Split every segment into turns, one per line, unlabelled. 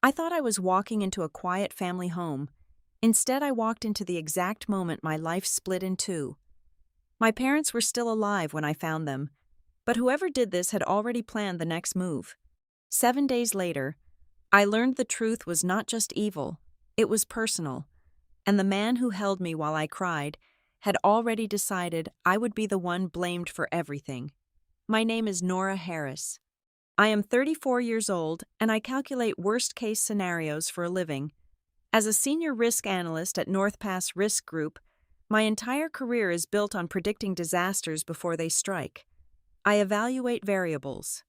I thought I was walking into a quiet family home. Instead, I walked into the exact moment my life split in two. My parents were still alive when I found them, but whoever did this had already planned the next move. 7 days later, I learned the truth was not just evil, it was personal, and the man who held me while I cried had already decided I would be the one blamed for everything. My name is Nora Harris. I am 34 years old, and I calculate worst-case scenarios for a living. As a senior risk analyst at North Pass Risk Group, my entire career is built on predicting disasters before they strike. I evaluate variables.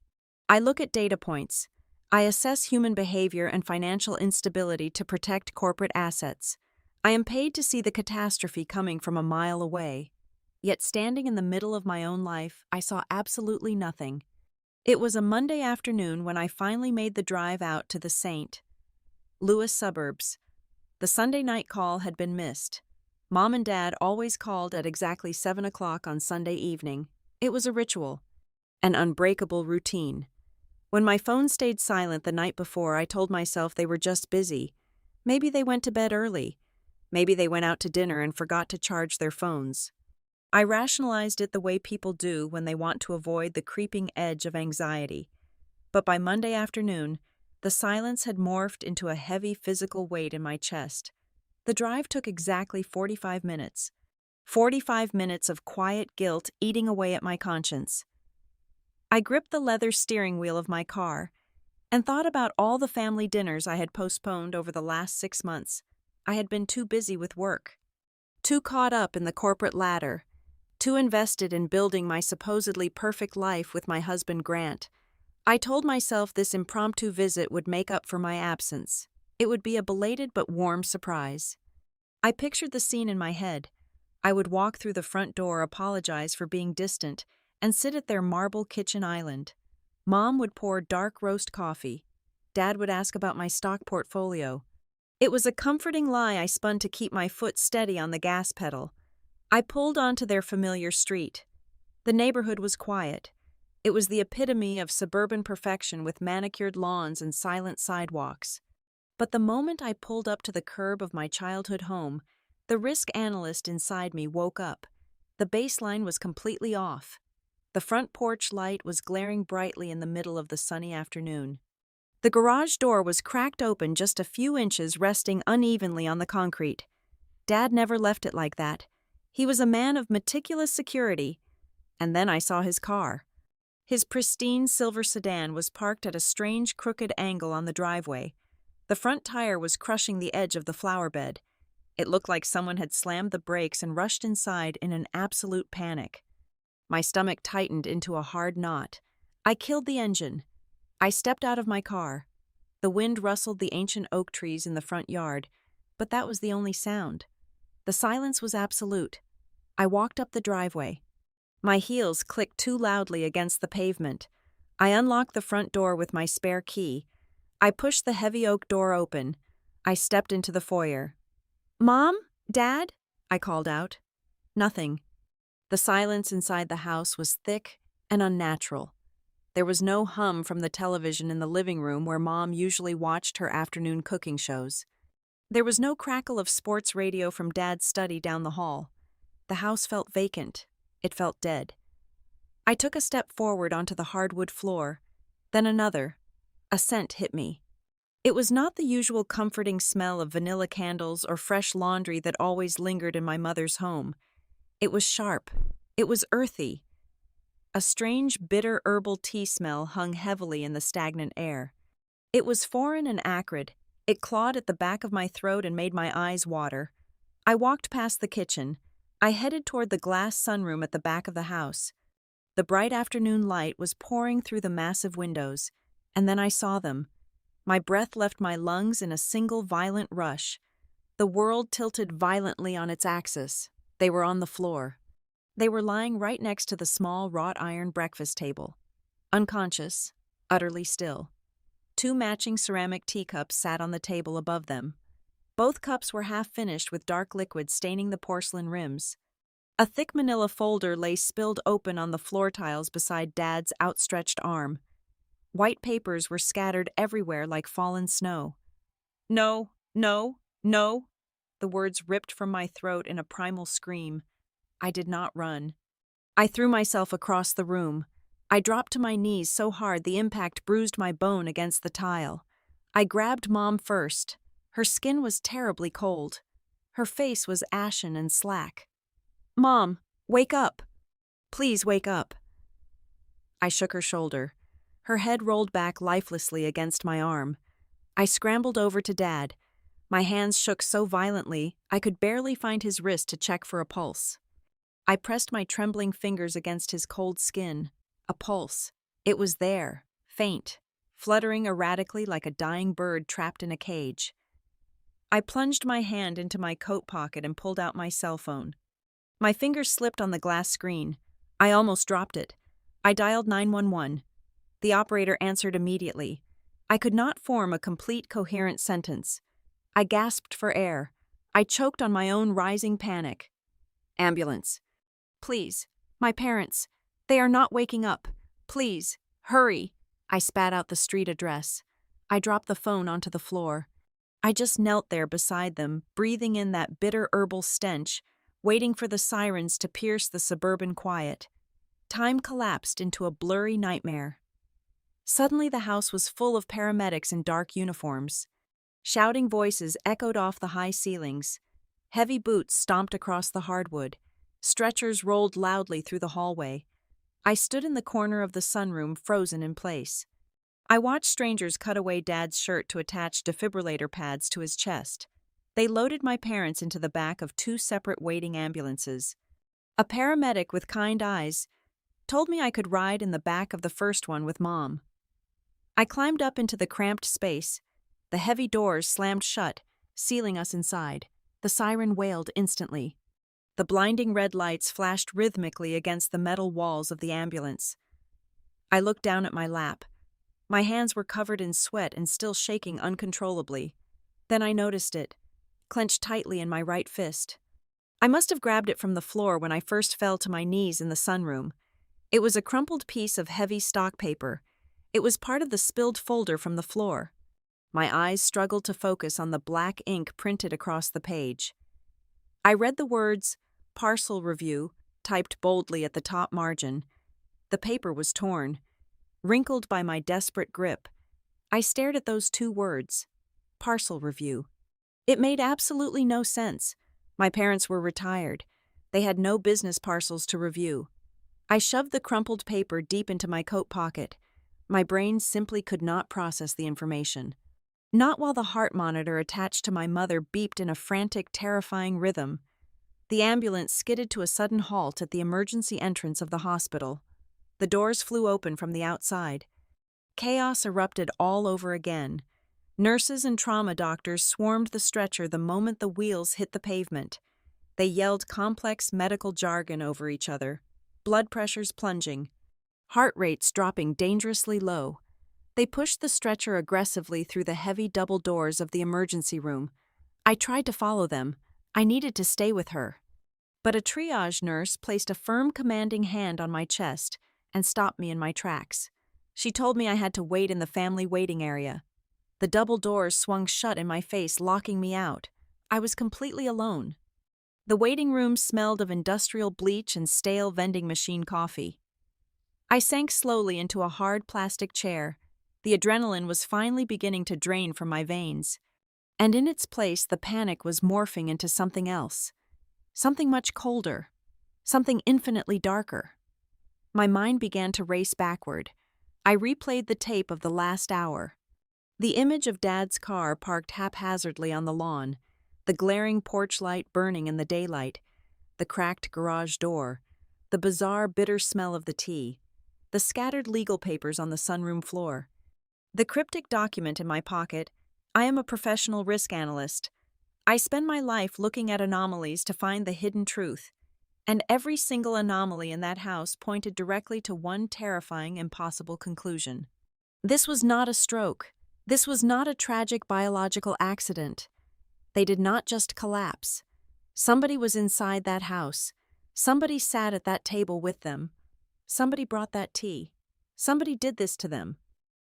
I look at data points. I assess human behavior and financial instability to protect corporate assets. I am paid to see the catastrophe coming from a mile away. Yet standing in the middle of my own life, I saw absolutely nothing. It was a Monday afternoon when I finally made the drive out to the St. Louis suburbs. The Sunday night call had been missed. Mom and Dad always called at exactly 7 o'clock on Sunday evening. It was a ritual, an unbreakable routine. When my phone stayed silent the night before, I told myself they were just busy. Maybe they went to bed early. Maybe they went out to dinner and forgot to charge their phones. I rationalized it the way people do when they want to avoid the creeping edge of anxiety. But by Monday afternoon, the silence had morphed into a heavy physical weight in my chest. The drive took exactly 45 minutes. 45 minutes of quiet guilt eating away at my conscience. I gripped the leather steering wheel of my car and thought about all the family dinners I had postponed over the last 6 months. I had been too busy with work, too caught up in the corporate ladder, too invested in building my supposedly perfect life with my husband Grant. I told myself this impromptu visit would make up for my absence. It would be a belated but warm surprise. I pictured the scene in my head. I would walk through the front door, apologize for being distant, and sit at their marble kitchen island. Mom would pour dark roast coffee. Dad would ask about my stock portfolio. It was a comforting lie I spun to keep my foot steady on the gas pedal. I pulled onto their familiar street. The neighborhood was quiet. It was the epitome of suburban perfection with manicured lawns and silent sidewalks. But the moment I pulled up to the curb of my childhood home, the risk analyst inside me woke up. The baseline was completely off. The front porch light was glaring brightly in the middle of the sunny afternoon. The garage door was cracked open just a few inches, resting unevenly on the concrete. Dad never left it like that. He was a man of meticulous security. And then I saw his car. His pristine silver sedan was parked at a strange crooked angle on the driveway. The front tire was crushing the edge of the flower bed. It looked like someone had slammed the brakes and rushed inside in an absolute panic. My stomach tightened into a hard knot. I killed the engine. I stepped out of my car. The wind rustled the ancient oak trees in the front yard, but that was the only sound. The silence was absolute. I walked up the driveway. My heels clicked too loudly against the pavement. I unlocked the front door with my spare key. I pushed the heavy oak door open. I stepped into the foyer. "Mom? Dad?" I called out. Nothing. The silence inside the house was thick and unnatural. There was no hum from the television in the living room where Mom usually watched her afternoon cooking shows. There was no crackle of sports radio from Dad's study down the hall. The house felt vacant. It felt dead. I took a step forward onto the hardwood floor, then another. A scent hit me. It was not the usual comforting smell of vanilla candles or fresh laundry that always lingered in my mother's home. It was sharp. It was earthy. A strange, bitter herbal tea smell hung heavily in the stagnant air. It was foreign and acrid. It clawed at the back of my throat and made my eyes water. I walked past the kitchen. I headed toward the glass sunroom at the back of the house. The bright afternoon light was pouring through the massive windows, and then I saw them. My breath left my lungs in a single violent rush. The world tilted violently on its axis. They were on the floor. They were lying right next to the small wrought iron breakfast table. Unconscious, utterly still. 2 matching ceramic teacups sat on the table above them. Both cups were half finished with dark liquid staining the porcelain rims. A thick manila folder lay spilled open on the floor tiles beside Dad's outstretched arm. White papers were scattered everywhere like fallen snow. No, no, no. The words ripped from my throat in a primal scream. I did not run. I threw myself across the room. I dropped to my knees so hard the impact bruised my bone against the tile. I grabbed Mom first. Her skin was terribly cold. Her face was ashen and slack. Mom, wake up. Please wake up. I shook her shoulder. Her head rolled back lifelessly against my arm. I scrambled over to Dad. My hands shook so violently I could barely find his wrist to check for a pulse. I pressed my trembling fingers against his cold skin. A pulse. It was there, faint, fluttering erratically like a dying bird trapped in a cage. I plunged my hand into my coat pocket and pulled out my cell phone. My fingers slipped on the glass screen. I almost dropped it. I dialed 911. The operator answered immediately. I could not form a complete, coherent sentence. I gasped for air. I choked on my own rising panic. Ambulance. Please. My parents. They are not waking up. Please. Hurry. I spat out the street address. I dropped the phone onto the floor. I just knelt there beside them, breathing in that bitter herbal stench, waiting for the sirens to pierce the suburban quiet. Time collapsed into a blurry nightmare. Suddenly the house was full of paramedics in dark uniforms. Shouting voices echoed off the high ceilings. Heavy boots stomped across the hardwood. Stretchers rolled loudly through the hallway. I stood in the corner of the sunroom, frozen in place. I watched strangers cut away Dad's shirt to attach defibrillator pads to his chest. They loaded my parents into the back of two separate waiting ambulances. A paramedic with kind eyes told me I could ride in the back of the first one with Mom. I climbed up into the cramped space. The heavy doors slammed shut, sealing us inside. The siren wailed instantly. The blinding red lights flashed rhythmically against the metal walls of the ambulance. I looked down at my lap. My hands were covered in sweat and still shaking uncontrollably. Then I noticed it, clenched tightly in my right fist. I must have grabbed it from the floor when I first fell to my knees in the sunroom. It was a crumpled piece of heavy stock paper. It was part of the spilled folder from the floor. My eyes struggled to focus on the black ink printed across the page. I read the words, "Parcel Review," typed boldly at the top margin. The paper was torn, wrinkled by my desperate grip. I stared at those two words, "Parcel Review." It made absolutely no sense. My parents were retired. They had no business parcels to review. I shoved the crumpled paper deep into my coat pocket. My brain simply could not process the information. Not while the heart monitor attached to my mother beeped in a frantic, terrifying rhythm. The ambulance skidded to a sudden halt at the emergency entrance of the hospital. The doors flew open from the outside. Chaos erupted all over again. Nurses and trauma doctors swarmed the stretcher the moment the wheels hit the pavement. They yelled complex medical jargon over each other, blood pressures plunging, heart rates dropping dangerously low. They pushed the stretcher aggressively through the heavy double doors of the emergency room. I tried to follow them. I needed to stay with her. But a triage nurse placed a firm, commanding hand on my chest and stopped me in my tracks. She told me I had to wait in the family waiting area. The double doors swung shut in my face, locking me out. I was completely alone. The waiting room smelled of industrial bleach and stale vending machine coffee. I sank slowly into a hard plastic chair. The adrenaline was finally beginning to drain from my veins. And in its place, the panic was morphing into something else. Something much colder. Something infinitely darker. My mind began to race backward. I replayed the tape of the last hour. The image of Dad's car parked haphazardly on the lawn, the glaring porch light burning in the daylight, the cracked garage door, the bizarre, bitter smell of the tea, the scattered legal papers on the sunroom floor. The cryptic document in my pocket, "I am a professional risk analyst. I spend my life looking at anomalies to find the hidden truth." And every single anomaly in that house pointed directly to one terrifying, impossible conclusion. This was not a stroke. This was not a tragic biological accident. They did not just collapse. Somebody was inside that house. Somebody sat at that table with them. Somebody brought that tea. Somebody did this to them.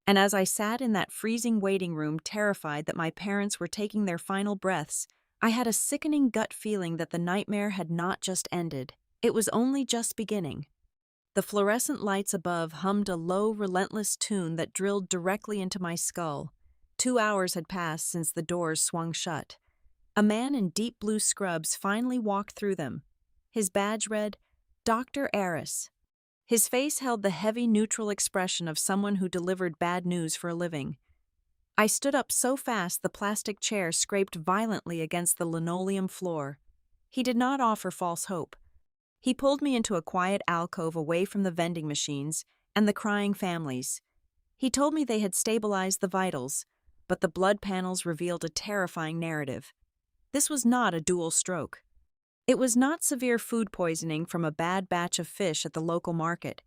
And as I sat in that freezing waiting room, terrified that my parents were taking their final breaths, I had a sickening gut feeling that the nightmare had not just ended. It was only just beginning. The fluorescent lights above hummed a low, relentless tune that drilled directly into my skull. 2 hours had passed since the doors swung shut. A man in deep blue scrubs finally walked through them. His badge read, Dr. Aris. His face held the heavy, neutral expression of someone who delivered bad news for a living. I stood up so fast the plastic chair scraped violently against the linoleum floor. He did not offer false hope. He pulled me into a quiet alcove away from the vending machines and the crying families. He told me they had stabilized the vitals, but the blood panels revealed a terrifying narrative. This was not a dual stroke. It was not severe food poisoning from a bad batch of fish at the local market.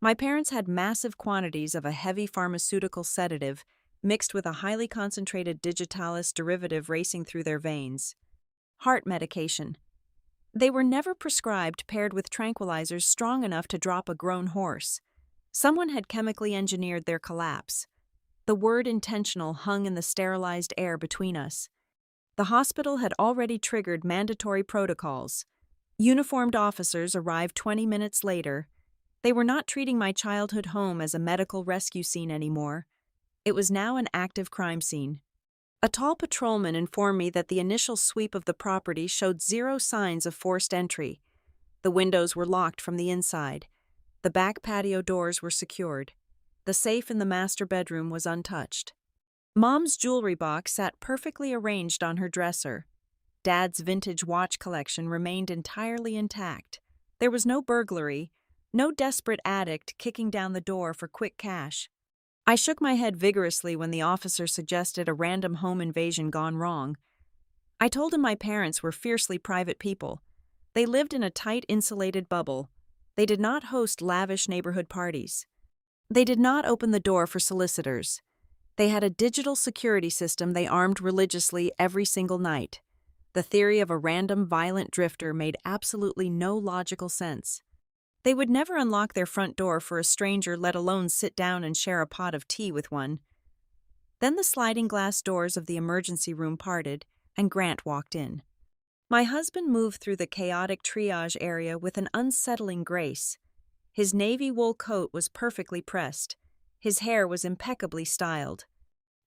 My parents had massive quantities of a heavy pharmaceutical sedative mixed with a highly concentrated digitalis derivative racing through their veins. Heart medication. They were never prescribed paired with tranquilizers strong enough to drop a grown horse. Someone had chemically engineered their collapse. The word intentional hung in the sterilized air between us. The hospital had already triggered mandatory protocols. Uniformed officers arrived 20 minutes later. They were not treating my childhood home as a medical rescue scene anymore. It was now an active crime scene. A tall patrolman informed me that the initial sweep of the property showed zero signs of forced entry. The windows were locked from the inside. The back patio doors were secured. The safe in the master bedroom was untouched. Mom's jewelry box sat perfectly arranged on her dresser. Dad's vintage watch collection remained entirely intact. There was no burglary, no desperate addict kicking down the door for quick cash. I shook my head vigorously when the officer suggested a random home invasion gone wrong. I told him my parents were fiercely private people. They lived in a tight, insulated bubble. They did not host lavish neighborhood parties. They did not open the door for solicitors. They had a digital security system they armed religiously every single night. The theory of a random, violent drifter made absolutely no logical sense. They would never unlock their front door for a stranger, let alone sit down and share a pot of tea with one. Then the sliding glass doors of the emergency room parted, and Grant walked in. My husband moved through the chaotic triage area with an unsettling grace. His navy wool coat was perfectly pressed. His hair was impeccably styled.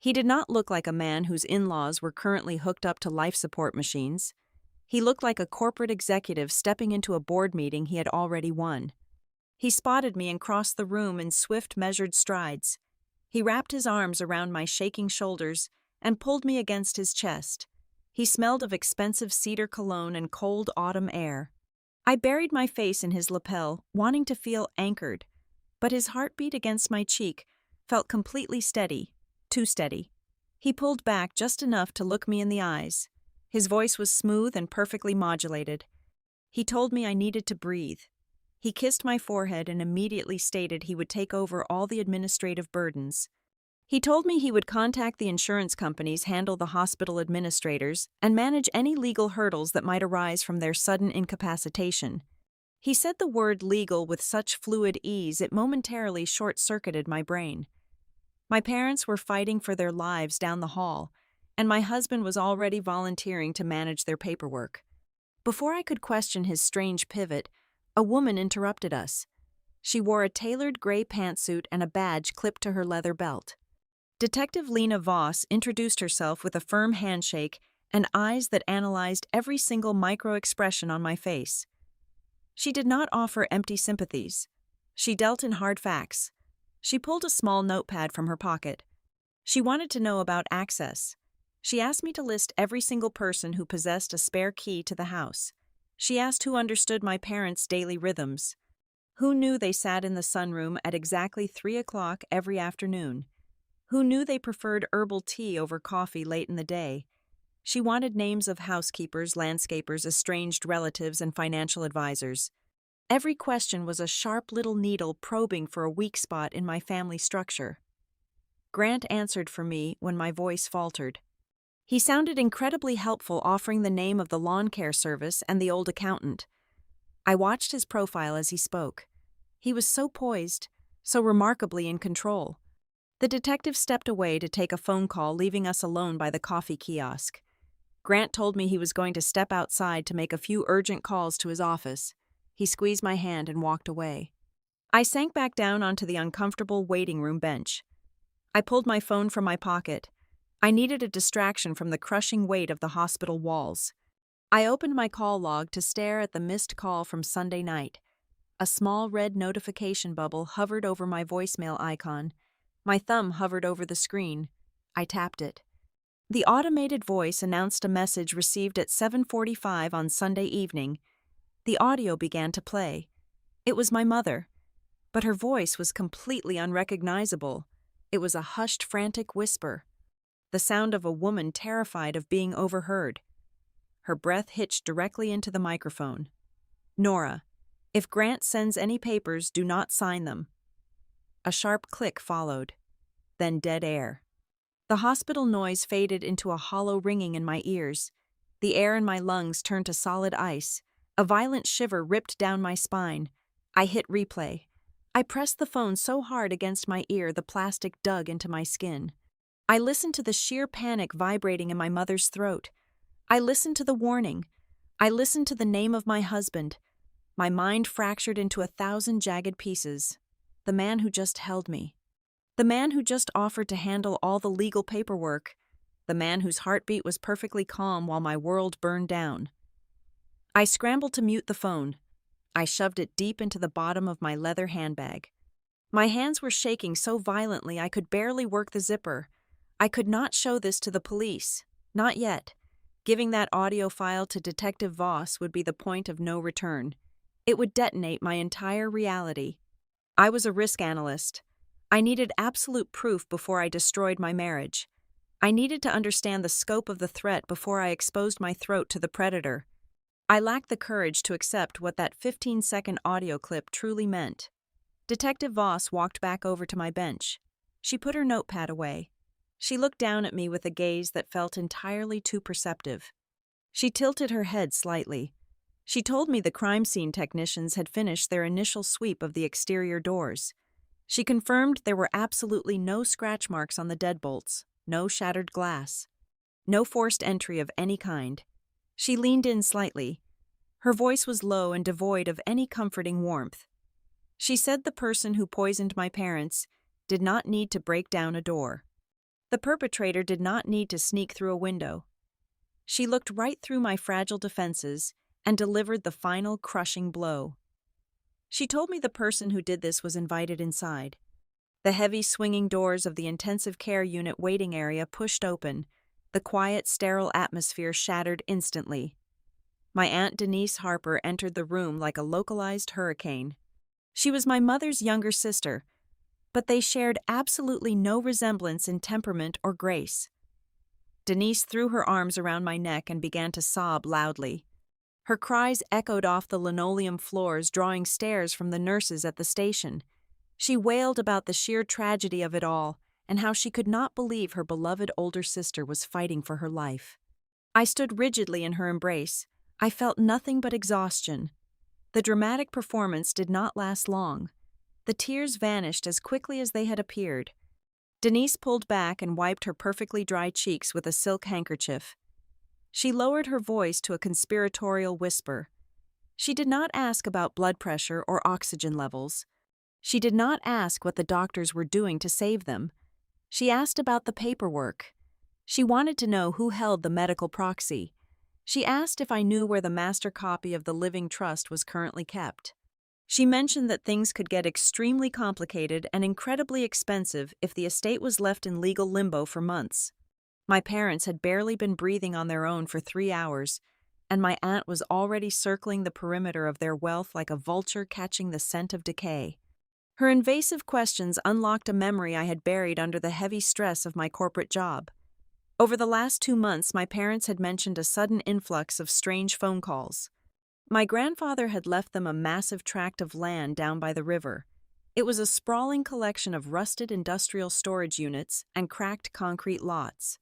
He did not look like a man whose in-laws were currently hooked up to life support machines. He looked like a corporate executive stepping into a board meeting he had already won. He spotted me and crossed the room in swift, measured strides. He wrapped his arms around my shaking shoulders and pulled me against his chest. He smelled of expensive cedar cologne and cold autumn air. I buried my face in his lapel, wanting to feel anchored, but his heartbeat against my cheek felt completely steady, too steady. He pulled back just enough to look me in the eyes. His voice was smooth and perfectly modulated. He told me I needed to breathe. He kissed my forehead and immediately stated he would take over all the administrative burdens. He told me he would contact the insurance companies, handle the hospital administrators, and manage any legal hurdles that might arise from their sudden incapacitation. He said the word legal with such fluid ease it momentarily short-circuited my brain. My parents were fighting for their lives down the hall, and my husband was already volunteering to manage their paperwork. Before I could question his strange pivot, a woman interrupted us. She wore a tailored gray pantsuit and a badge clipped to her leather belt. Detective Lena Voss introduced herself with a firm handshake and eyes that analyzed every single micro-expression on my face. She did not offer empty sympathies. She dealt in hard facts. She pulled a small notepad from her pocket. She wanted to know about access. She asked me to list every single person who possessed a spare key to the house. She asked who understood my parents' daily rhythms. Who knew they sat in the sunroom at exactly 3 o'clock every afternoon? Who knew they preferred herbal tea over coffee late in the day? She wanted names of housekeepers, landscapers, estranged relatives, and financial advisors. Every question was a sharp little needle probing for a weak spot in my family structure. Grant answered for me when my voice faltered. He sounded incredibly helpful, offering the name of the lawn care service and the old accountant. I watched his profile as he spoke. He was so poised, so remarkably in control. The detective stepped away to take a phone call, leaving us alone by the coffee kiosk. Grant told me he was going to step outside to make a few urgent calls to his office. He squeezed my hand and walked away. I sank back down onto the uncomfortable waiting room bench. I pulled my phone from my pocket. I needed a distraction from the crushing weight of the hospital walls. I opened my call log to stare at the missed call from Sunday night. A small red notification bubble hovered over my voicemail icon. My thumb hovered over the screen. I tapped it. The automated voice announced a message received at 7:45 on Sunday evening. The audio began to play. It was my mother, but her voice was completely unrecognizable. It was a hushed, frantic whisper, the sound of a woman terrified of being overheard. Her breath hitched directly into the microphone. "Nora, if Grant sends any papers, do not sign them." A sharp click followed, then dead air. The hospital noise faded into a hollow ringing in my ears. The air in my lungs turned to solid ice. A violent shiver ripped down my spine. I hit replay. I pressed the phone so hard against my ear the plastic dug into my skin. I listened to the sheer panic vibrating in my mother's throat. I listened to the warning. I listened to the name of my husband. My mind fractured into 1,000 jagged pieces. The man who just held me. The man who just offered to handle all the legal paperwork. The man whose heartbeat was perfectly calm while my world burned down. I scrambled to mute the phone. I shoved it deep into the bottom of my leather handbag. My hands were shaking so violently I could barely work the zipper. I could not show this to the police. Not yet. Giving that audio file to Detective Voss would be the point of no return. It would detonate my entire reality. I was a risk analyst. I needed absolute proof before I destroyed my marriage. I needed to understand the scope of the threat before I exposed my throat to the predator. I lacked the courage to accept what that 15-second audio clip truly meant. Detective Voss walked back over to my bench. She put her notepad away. She looked down at me with a gaze that felt entirely too perceptive. She tilted her head slightly. She told me the crime scene technicians had finished their initial sweep of the exterior doors. She confirmed there were absolutely no scratch marks on the deadbolts, no shattered glass, no forced entry of any kind. She leaned in slightly. Her voice was low and devoid of any comforting warmth. She said the person who poisoned my parents did not need to break down a door. The perpetrator did not need to sneak through a window. She looked right through my fragile defenses and delivered the final crushing blow. She told me the person who did this was invited inside. The heavy swinging doors of the intensive care unit waiting area pushed open. The quiet, sterile atmosphere shattered instantly. My Aunt Denise Harper entered the room like a localized hurricane. She was my mother's younger sister, but they shared absolutely no resemblance in temperament or grace. Denise threw her arms around my neck and began to sob loudly. Her cries echoed off the linoleum floors, drawing stares from the nurses at the station. She wailed about the sheer tragedy of it all and how she could not believe her beloved older sister was fighting for her life. I stood rigidly in her embrace. I felt nothing but exhaustion. The dramatic performance did not last long. The tears vanished as quickly as they had appeared. Denise pulled back and wiped her perfectly dry cheeks with a silk handkerchief. She lowered her voice to a conspiratorial whisper. She did not ask about blood pressure or oxygen levels. She did not ask what the doctors were doing to save them. She asked about the paperwork. She wanted to know who held the medical proxy. She asked if I knew where the master copy of the living trust was currently kept. She mentioned that things could get extremely complicated and incredibly expensive if the estate was left in legal limbo for months. My parents had barely been breathing on their own for 3 hours, and my aunt was already circling the perimeter of their wealth like a vulture catching the scent of decay. Her invasive questions unlocked a memory I had buried under the heavy stress of my corporate job. Over the last 2 months, my parents had mentioned a sudden influx of strange phone calls. My grandfather had left them a massive tract of land down by the river. It was a sprawling collection of rusted industrial storage units and cracked concrete lots.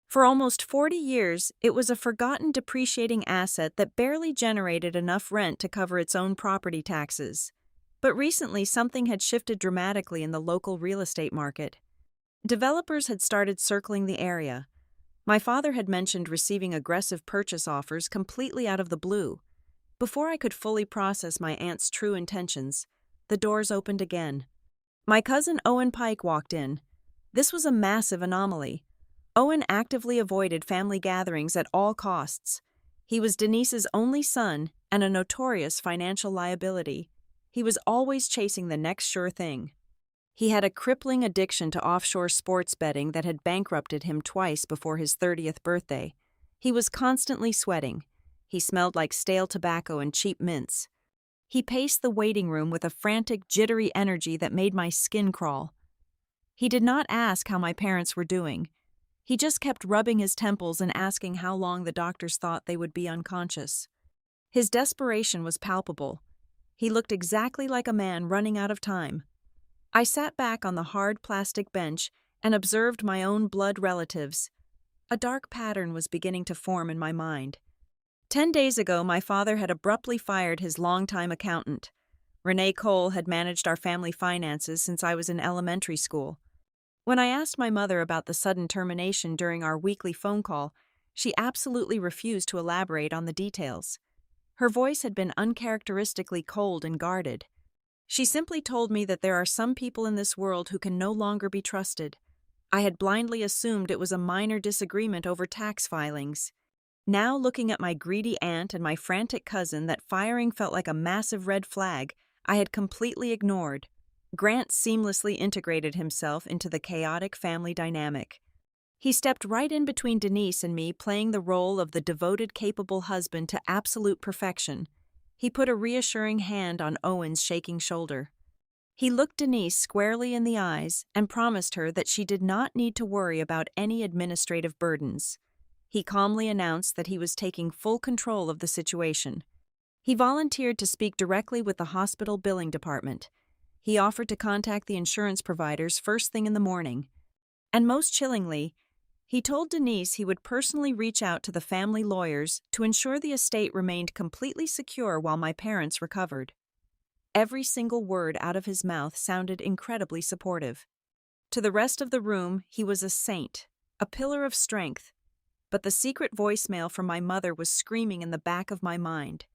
For almost 40 years, it was a forgotten depreciating asset that barely generated enough rent to cover its own property taxes. But recently, something had shifted dramatically in the local real estate market. Developers had started circling the area. My father had mentioned receiving aggressive purchase offers completely out of the blue. Before I could fully process my aunt's true intentions, the doors opened again. My cousin Owen Pike walked in. This was a massive anomaly. Owen actively avoided family gatherings at all costs. He was Denise's only son and a notorious financial liability. He was always chasing the next sure thing. He had a crippling addiction to offshore sports betting that had bankrupted him twice before his 30th birthday. He was constantly sweating. He smelled like stale tobacco and cheap mints. He paced the waiting room with a frantic, jittery energy that made my skin crawl. He did not ask how my parents were doing. He just kept rubbing his temples and asking how long the doctors thought they would be unconscious. His desperation was palpable. He looked exactly like a man running out of time. I sat back on the hard plastic bench and observed my own blood relatives. A dark pattern was beginning to form in my mind. 10 days ago, my father had abruptly fired his longtime accountant. Renee Cole had managed our family finances since I was in elementary school. When I asked my mother about the sudden termination during our weekly phone call, she absolutely refused to elaborate on the details. Her voice had been uncharacteristically cold and guarded. She simply told me that there are some people in this world who can no longer be trusted. I had blindly assumed it was a minor disagreement over tax filings. Now, looking at my greedy aunt and my frantic cousin, that firing felt like a massive red flag I had completely ignored. Grant seamlessly integrated himself into the chaotic family dynamic. He stepped right in between Denise and me, playing the role of the devoted, capable husband to absolute perfection. He put a reassuring hand on Owen's shaking shoulder. He looked Denise squarely in the eyes and promised her that she did not need to worry about any administrative burdens. He calmly announced that he was taking full control of the situation. He volunteered to speak directly with the hospital billing department. He offered to contact the insurance providers first thing in the morning. And most chillingly, he told Denise he would personally reach out to the family lawyers to ensure the estate remained completely secure while my parents recovered. Every single word out of his mouth sounded incredibly supportive. To the rest of the room, he was a saint, a pillar of strength. But the secret voicemail from my mother was screaming in the back of my mind.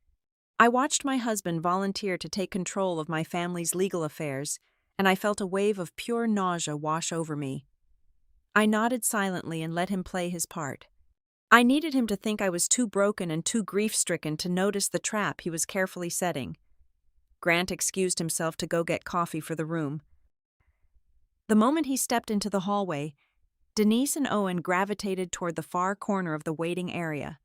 I watched my husband volunteer to take control of my family's legal affairs, and I felt a wave of pure nausea wash over me. I nodded silently and let him play his part. I needed him to think I was too broken and too grief-stricken to notice the trap he was carefully setting. Grant excused himself to go get coffee for the room. The moment he stepped into the hallway, Denise and Owen gravitated toward the far corner of the waiting area.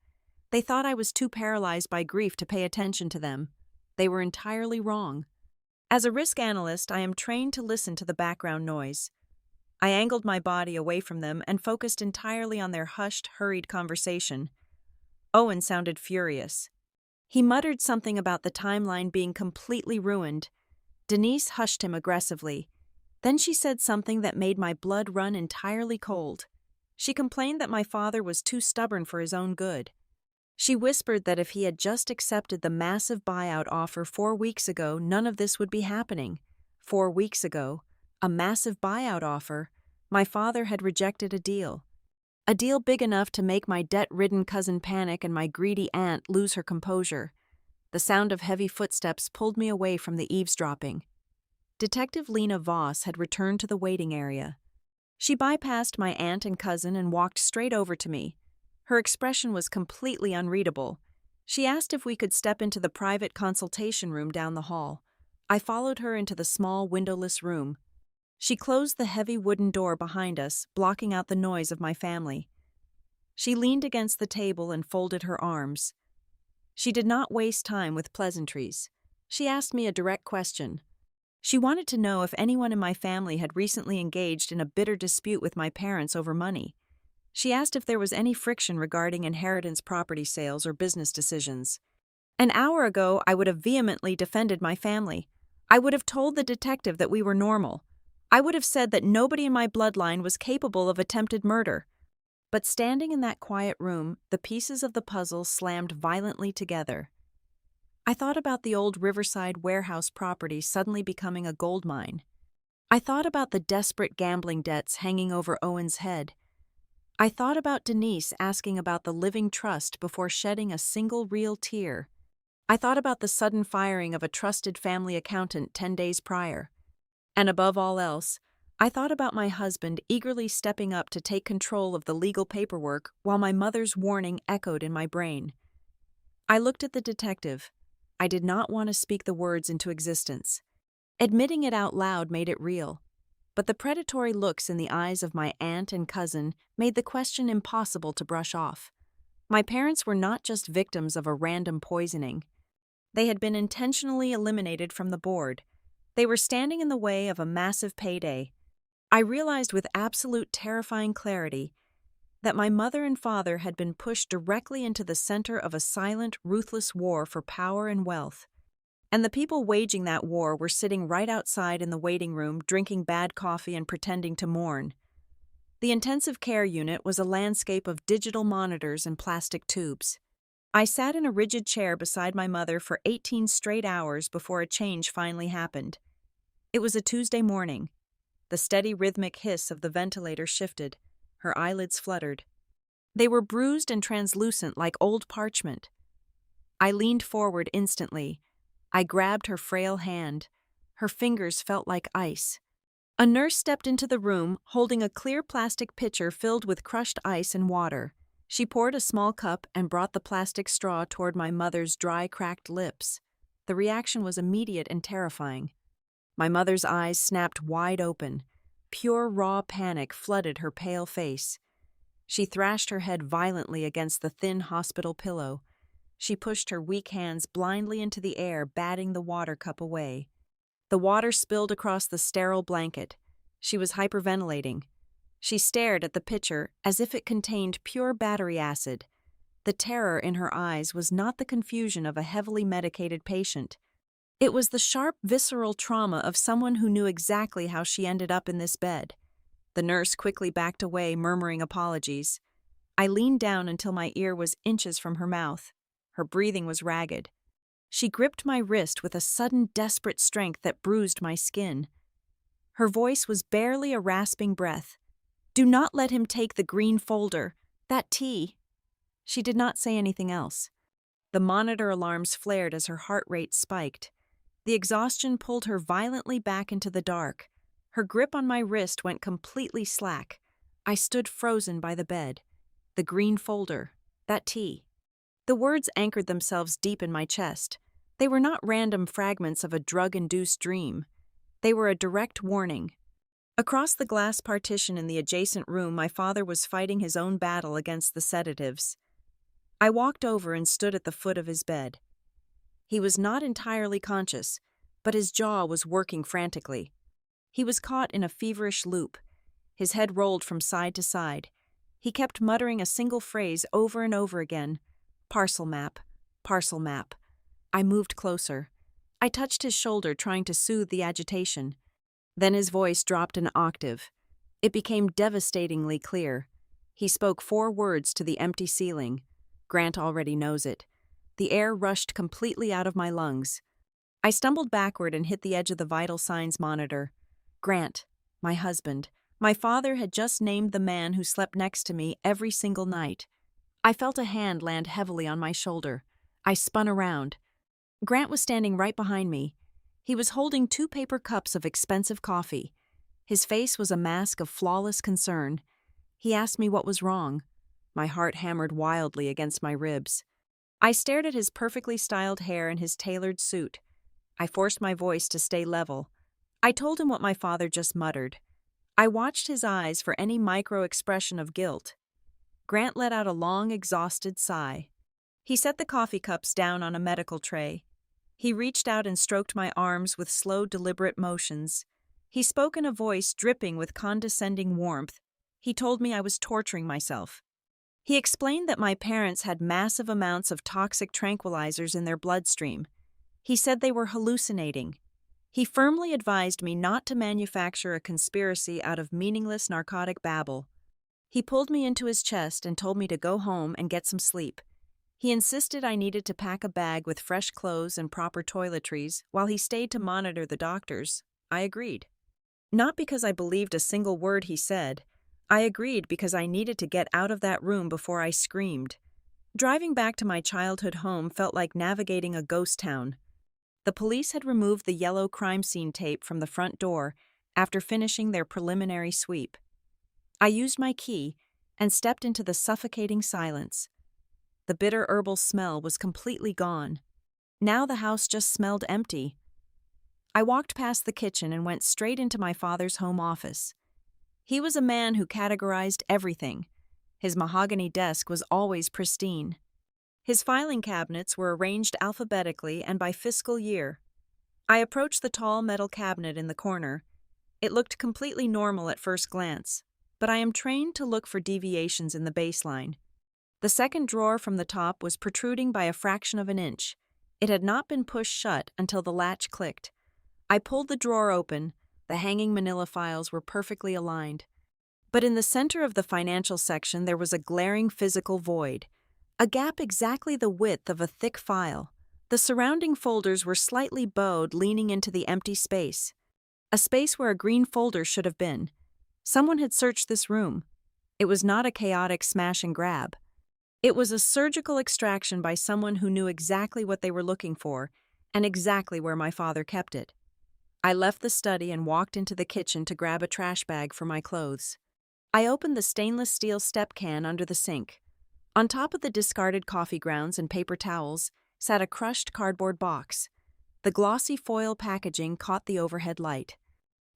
They thought I was too paralyzed by grief to pay attention to them. They were entirely wrong. As a risk analyst, I am trained to listen to the background noise. I angled my body away from them and focused entirely on their hushed, hurried conversation. Owen sounded furious. He muttered something about the timeline being completely ruined. Denise hushed him aggressively. Then she said something that made my blood run entirely cold. She complained that my father was too stubborn for his own good. She whispered that if he had just accepted the massive buyout offer 4 weeks ago, none of this would be happening. 4 weeks ago, a massive buyout offer. My father had rejected a deal. A deal big enough to make my debt-ridden cousin panic and my greedy aunt lose her composure. The sound of heavy footsteps pulled me away from the eavesdropping. Detective Lena Voss had returned to the waiting area. She bypassed my aunt and cousin and walked straight over to me. Her expression was completely unreadable. She asked if we could step into the private consultation room down the hall. I followed her into the small, windowless room. She closed the heavy wooden door behind us, blocking out the noise of my family. She leaned against the table and folded her arms. She did not waste time with pleasantries. She asked me a direct question. She wanted to know if anyone in my family had recently engaged in a bitter dispute with my parents over money. She asked if there was any friction regarding inheritance, property sales, or business decisions. An hour ago, I would have vehemently defended my family. I would have told the detective that we were normal. I would have said that nobody in my bloodline was capable of attempted murder. But standing in that quiet room, the pieces of the puzzle slammed violently together. I thought about the old Riverside warehouse property suddenly becoming a gold mine. I thought about the desperate gambling debts hanging over Owen's head. I thought about Denise asking about the living trust before shedding a single real tear. I thought about the sudden firing of a trusted family accountant 10 days prior. And above all else, I thought about my husband eagerly stepping up to take control of the legal paperwork while my mother's warning echoed in my brain. I looked at the detective. I did not want to speak the words into existence. Admitting it out loud made it real. But the predatory looks in the eyes of my aunt and cousin made the question impossible to brush off. My parents were not just victims of a random poisoning. They had been intentionally eliminated from the board. They were standing in the way of a massive payday. I realized with absolute terrifying clarity that my mother and father had been pushed directly into the center of a silent, ruthless war for power and wealth. And the people waging that war were sitting right outside in the waiting room, drinking bad coffee and pretending to mourn. The intensive care unit was a landscape of digital monitors and plastic tubes. I sat in a rigid chair beside my mother for 18 straight hours before a change finally happened. It was a Tuesday morning. The steady rhythmic hiss of the ventilator shifted. Her eyelids fluttered. They were bruised and translucent like old parchment. I leaned forward instantly. I grabbed her frail hand. Her fingers felt like ice. A nurse stepped into the room, holding a clear plastic pitcher filled with crushed ice and water. She poured a small cup and brought the plastic straw toward my mother's dry, cracked lips. The reaction was immediate and terrifying. My mother's eyes snapped wide open. Pure, raw panic flooded her pale face. She thrashed her head violently against the thin hospital pillow. She pushed her weak hands blindly into the air, batting the water cup away. The water spilled across the sterile blanket. She was hyperventilating. She stared at the pitcher as if it contained pure battery acid. The terror in her eyes was not the confusion of a heavily medicated patient. It was the sharp, visceral trauma of someone who knew exactly how she ended up in this bed. The nurse quickly backed away, murmuring apologies. I leaned down until my ear was inches from her mouth. Her breathing was ragged. She gripped my wrist with a sudden, desperate strength that bruised my skin. Her voice was barely a rasping breath. "Do not let him take the green folder. That tea." She did not say anything else. The monitor alarms flared as her heart rate spiked. The exhaustion pulled her violently back into the dark. Her grip on my wrist went completely slack. I stood frozen by the bed. The green folder. That tea. The words anchored themselves deep in my chest. They were not random fragments of a drug-induced dream. They were a direct warning. Across the glass partition in the adjacent room, my father was fighting his own battle against the sedatives. I walked over and stood at the foot of his bed. He was not entirely conscious, but his jaw was working frantically. He was caught in a feverish loop. His head rolled from side to side. He kept muttering a single phrase over and over again. "Parcel map, parcel map." I moved closer. I touched his shoulder, trying to soothe the agitation. Then his voice dropped an octave. It became devastatingly clear. He spoke 4 words to the empty ceiling. Grant already knows it. The air rushed completely out of my lungs. I stumbled backward and hit the edge of the vital signs monitor. Grant, my husband. My father had just named the man who slept next to me every single night. I felt a hand land heavily on my shoulder. I spun around. Grant was standing right behind me. He was holding 2 paper cups of expensive coffee. His face was a mask of flawless concern. He asked me what was wrong. My heart hammered wildly against my ribs. I stared at his perfectly styled hair and his tailored suit. I forced my voice to stay level. I told him what my father just muttered. I watched his eyes for any micro-expression of guilt. Grant let out a long, exhausted sigh. He set the coffee cups down on a medical tray. He reached out and stroked my arms with slow, deliberate motions. He spoke in a voice dripping with condescending warmth. He told me I was torturing myself. He explained that my parents had massive amounts of toxic tranquilizers in their bloodstream. He said they were hallucinating. He firmly advised me not to manufacture a conspiracy out of meaningless narcotic babble. He pulled me into his chest and told me to go home and get some sleep. He insisted I needed to pack a bag with fresh clothes and proper toiletries while he stayed to monitor the doctors. I agreed. Not because I believed a single word he said. I agreed because I needed to get out of that room before I screamed. Driving back to my childhood home felt like navigating a ghost town. The police had removed the yellow crime scene tape from the front door after finishing their preliminary sweep. I used my key and stepped into the suffocating silence. The bitter herbal smell was completely gone. Now the house just smelled empty. I walked past the kitchen and went straight into my father's home office. He was a man who categorized everything. His mahogany desk was always pristine. His filing cabinets were arranged alphabetically and by fiscal year. I approached the tall metal cabinet in the corner. It looked completely normal at first glance, but I am trained to look for deviations in the baseline. The second drawer from the top was protruding by a fraction of an inch. It had not been pushed shut until the latch clicked. I pulled the drawer open. The hanging manila files were perfectly aligned. But in the center of the financial section there was a glaring physical void, a gap exactly the width of a thick file. The surrounding folders were slightly bowed, leaning into the empty space, a space where a green folder should have been. Someone had searched this room. It was not a chaotic smash and grab. It was a surgical extraction by someone who knew exactly what they were looking for and exactly where my father kept it. I left the study and walked into the kitchen to grab a trash bag for my clothes. I opened the stainless steel step can under the sink. On top of the discarded coffee grounds and paper towels sat a crushed cardboard box. The glossy foil packaging caught the overhead light.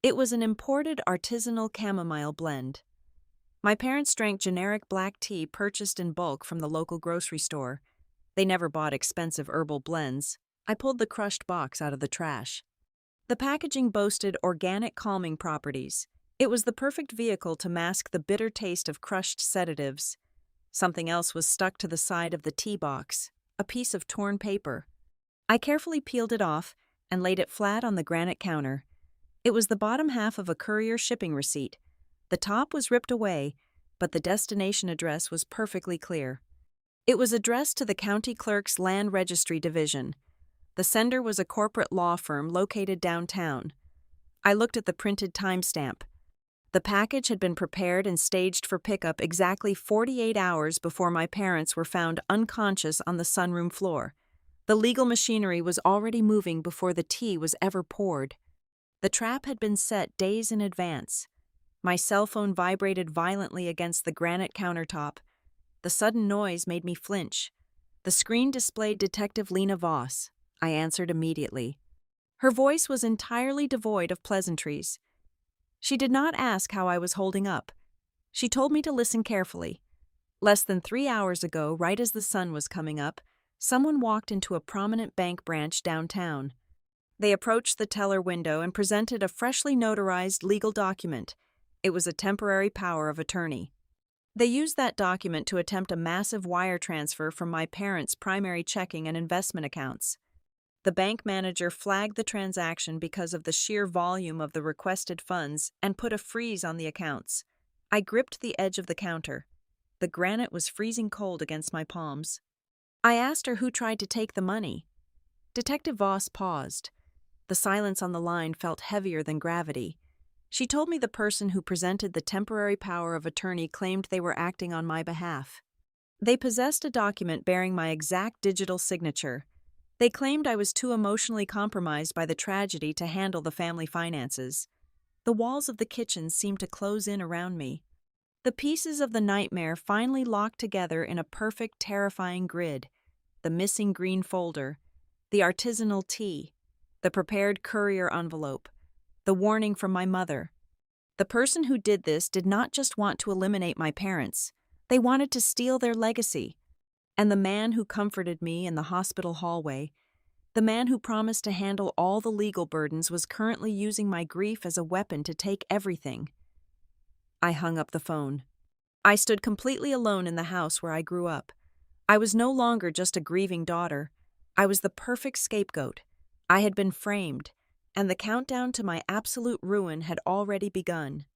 It was an imported artisanal chamomile blend. My parents drank generic black tea purchased in bulk from the local grocery store. They never bought expensive herbal blends. I pulled the crushed box out of the trash. The packaging boasted organic calming properties. It was the perfect vehicle to mask the bitter taste of crushed sedatives. Something else was stuck to the side of the tea box, a piece of torn paper. I carefully peeled it off and laid it flat on the granite counter. It was the bottom half of a courier shipping receipt. The top was ripped away, but the destination address was perfectly clear. It was addressed to the county clerk's land registry division. The sender was a corporate law firm located downtown. I looked at the printed timestamp. The package had been prepared and staged for pickup exactly 48 hours before my parents were found unconscious on the sunroom floor. The legal machinery was already moving before the tea was ever poured. The trap had been set days in advance. My cell phone vibrated violently against the granite countertop. The sudden noise made me flinch. The screen displayed Detective Lena Voss. I answered immediately. Her voice was entirely devoid of pleasantries. She did not ask how I was holding up. She told me to listen carefully. Less than 3 hours ago, right as the sun was coming up, someone walked into a prominent bank branch downtown. They approached the teller window and presented a freshly notarized legal document. It was a temporary power of attorney. They used that document to attempt a massive wire transfer from my parents' primary checking and investment accounts. The bank manager flagged the transaction because of the sheer volume of the requested funds and put a freeze on the accounts. I gripped the edge of the counter. The granite was freezing cold against my palms. I asked her who tried to take the money. Detective Voss paused. The silence on the line felt heavier than gravity. She told me the person who presented the temporary power of attorney claimed they were acting on my behalf. They possessed a document bearing my exact digital signature. They claimed I was too emotionally compromised by the tragedy to handle the family finances. The walls of the kitchen seemed to close in around me. The pieces of the nightmare finally locked together in a perfect, terrifying grid. The missing green folder, the artisanal tea, the prepared courier envelope, the warning from my mother. The person who did this did not just want to eliminate my parents. They wanted to steal their legacy. And the man who comforted me in the hospital hallway, the man who promised to handle all the legal burdens, was currently using my grief as a weapon to take everything. I hung up the phone. I stood completely alone in the house where I grew up. I was no longer just a grieving daughter. I was the perfect scapegoat. I had been framed, and the countdown to my absolute ruin had already begun.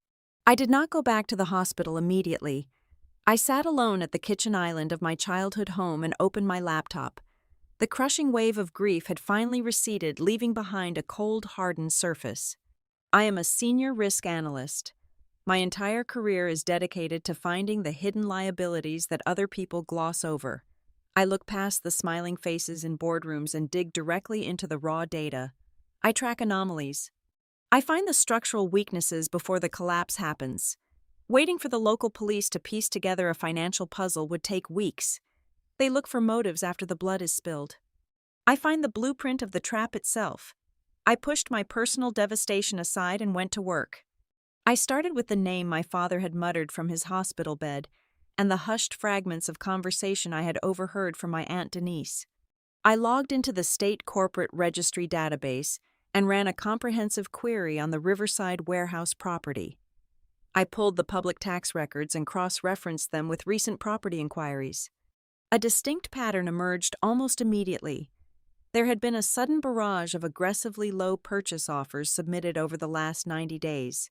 I did not go back to the hospital immediately. I sat alone at the kitchen island of my childhood home and opened my laptop. The crushing wave of grief had finally receded, leaving behind a cold, hardened surface. I am a senior risk analyst. My entire career is dedicated to finding the hidden liabilities that other people gloss over. I look past the smiling faces in boardrooms and dig directly into the raw data. I track anomalies. I find the structural weaknesses before the collapse happens. Waiting for the local police to piece together a financial puzzle would take weeks. They look for motives after the blood is spilled. I find the blueprint of the trap itself. I pushed my personal devastation aside and went to work. I started with the name my father had muttered from his hospital bed and the hushed fragments of conversation I had overheard from my Aunt Denise. I logged into the state corporate registry database and ran a comprehensive query on the Riverside warehouse property. I pulled the public tax records and cross-referenced them with recent property inquiries. A distinct pattern emerged almost immediately. There had been a sudden barrage of aggressively low purchase offers submitted over the last 90 days.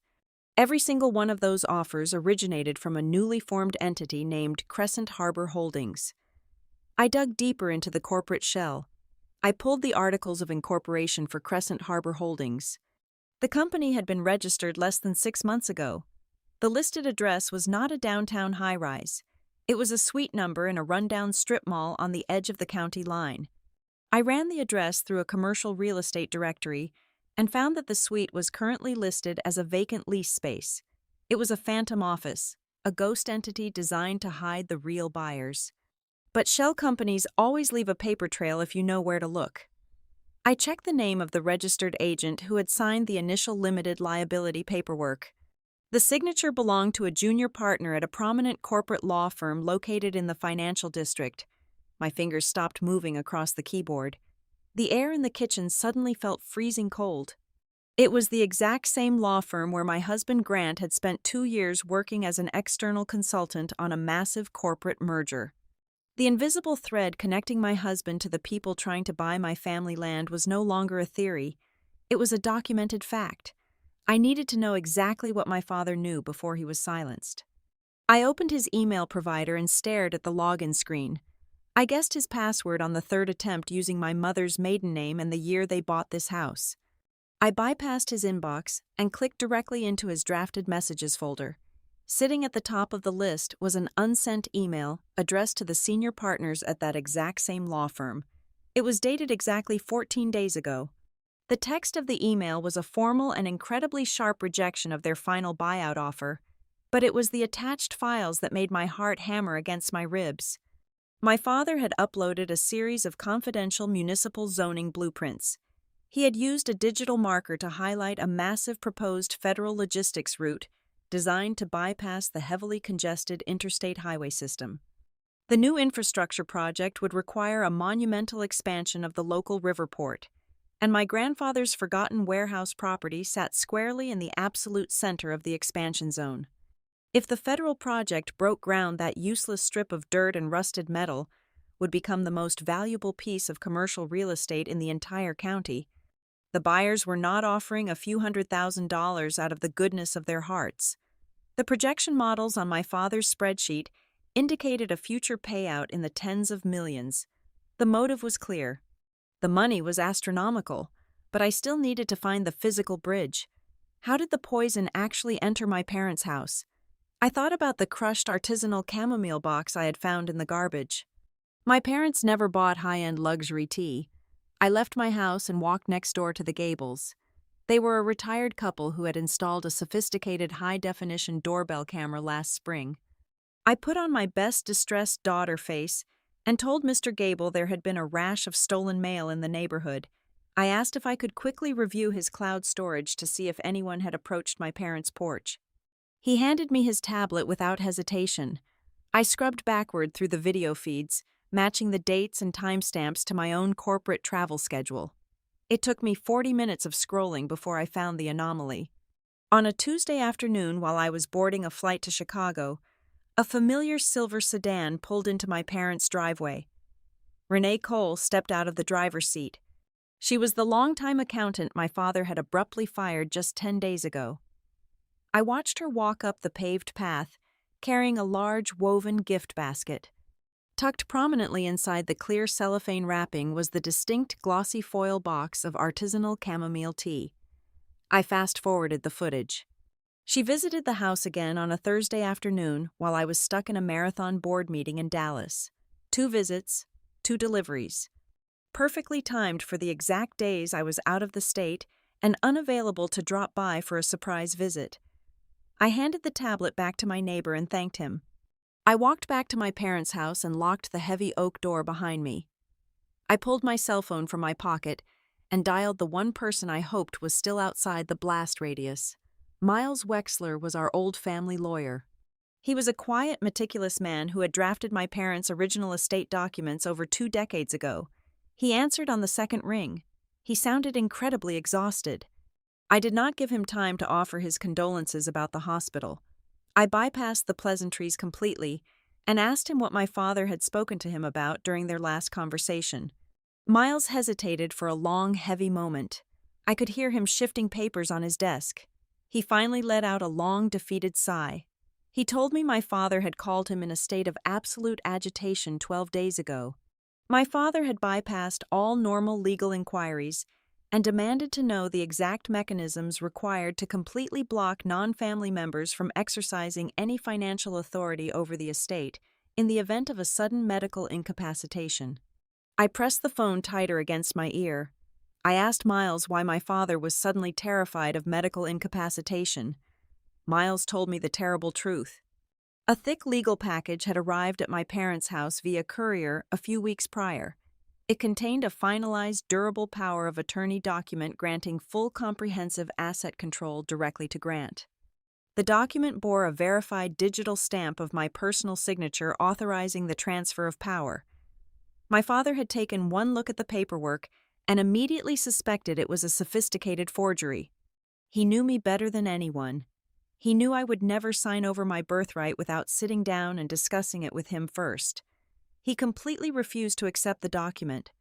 Every single one of those offers originated from a newly formed entity named Crescent Harbor Holdings. I dug deeper into the corporate shell. I pulled the articles of incorporation for Crescent Harbor Holdings. The company had been registered less than 6 months ago. The listed address was not a downtown high-rise. It was a suite number in a rundown strip mall on the edge of the county line. I ran the address through a commercial real estate directory and found that the suite was currently listed as a vacant lease space. It was a phantom office, a ghost entity designed to hide the real buyers. But shell companies always leave a paper trail if you know where to look. I checked the name of the registered agent who had signed the initial limited liability paperwork. The signature belonged to a junior partner at a prominent corporate law firm located in the financial district. My fingers stopped moving across the keyboard. The air in the kitchen suddenly felt freezing cold. It was the exact same law firm where my husband Grant had spent 2 years working as an external consultant on a massive corporate merger. The invisible thread connecting my husband to the people trying to buy my family land was no longer a theory. It was a documented fact. I needed to know exactly what my father knew before he was silenced. I opened his email provider and stared at the login screen. I guessed his password on the third attempt using my mother's maiden name and the year they bought this house. I bypassed his inbox and clicked directly into his drafted messages folder. Sitting at the top of the list was an unsent email addressed to the senior partners at that exact same law firm. It was dated exactly 14 days ago. The text of the email was a formal and incredibly sharp rejection of their final buyout offer, but it was the attached files that made my heart hammer against my ribs. My father had uploaded a series of confidential municipal zoning blueprints. He had used a digital marker to highlight a massive proposed federal logistics route designed to bypass the heavily congested interstate highway system. The new infrastructure project would require a monumental expansion of the local riverport, and my grandfather's forgotten warehouse property sat squarely in the absolute center of the expansion zone. If the federal project broke ground, that useless strip of dirt and rusted metal would become the most valuable piece of commercial real estate in the entire county. The buyers were not offering a few $100,000 out of the goodness of their hearts. The projection models on my father's spreadsheet indicated a future payout in the tens of millions. The motive was clear. The money was astronomical, but I still needed to find the physical bridge. How did the poison actually enter my parents' house? I thought about the crushed artisanal chamomile box I had found in the garbage. My parents never bought high-end luxury tea. I left my house and walked next door to the Gables. They were a retired couple who had installed a sophisticated high-definition doorbell camera last spring. I put on my best distressed daughter face and told Mr. Gable there had been a rash of stolen mail in the neighborhood. I asked if I could quickly review his cloud storage to see if anyone had approached my parents' porch. He handed me his tablet without hesitation. I scrubbed backward through the video feeds, matching the dates and timestamps to my own corporate travel schedule. It took me 40 minutes of scrolling before I found the anomaly. On a Tuesday afternoon while I was boarding a flight to Chicago, a familiar silver sedan pulled into my parents' driveway. Renee Cole stepped out of the driver's seat. She was the longtime accountant my father had abruptly fired just 10 days ago. I watched her walk up the paved path, carrying a large woven gift basket. Tucked prominently inside the clear cellophane wrapping was the distinct glossy foil box of artisanal chamomile tea. I fast-forwarded the footage. She visited the house again on a Thursday afternoon while I was stuck in a marathon board meeting in Dallas. 2 visits, 2 deliveries. Perfectly timed for the exact days I was out of the state and unavailable to drop by for a surprise visit. I handed the tablet back to my neighbor and thanked him. I walked back to my parents' house and locked the heavy oak door behind me. I pulled my cell phone from my pocket and dialed the one person I hoped was still outside the blast radius. Miles Wexler was our old family lawyer. He was a quiet, meticulous man who had drafted my parents' original estate documents over 2 decades ago. He answered on the second ring. He sounded incredibly exhausted. I did not give him time to offer his condolences about the hospital. I bypassed the pleasantries completely and asked him what my father had spoken to him about during their last conversation. Miles hesitated for a long, heavy moment. I could hear him shifting papers on his desk. He finally let out a long, defeated sigh. He told me my father had called him in a state of absolute agitation 12 days ago. My father had bypassed all normal legal inquiries and demanded to know the exact mechanisms required to completely block non-family members from exercising any financial authority over the estate in the event of a sudden medical incapacitation. I pressed the phone tighter against my ear. I asked Miles why my father was suddenly terrified of medical incapacitation. Miles told me the terrible truth. A thick legal package had arrived at my parents' house via courier a few weeks prior. It contained a finalized durable power of attorney document granting full comprehensive asset control directly to Grant. The document bore a verified digital stamp of my personal signature authorizing the transfer of power. My father had taken one look at the paperwork and immediately suspected it was a sophisticated forgery. He knew me better than anyone. He knew I would never sign over my birthright without sitting down and discussing it with him first. He completely refused to accept the document.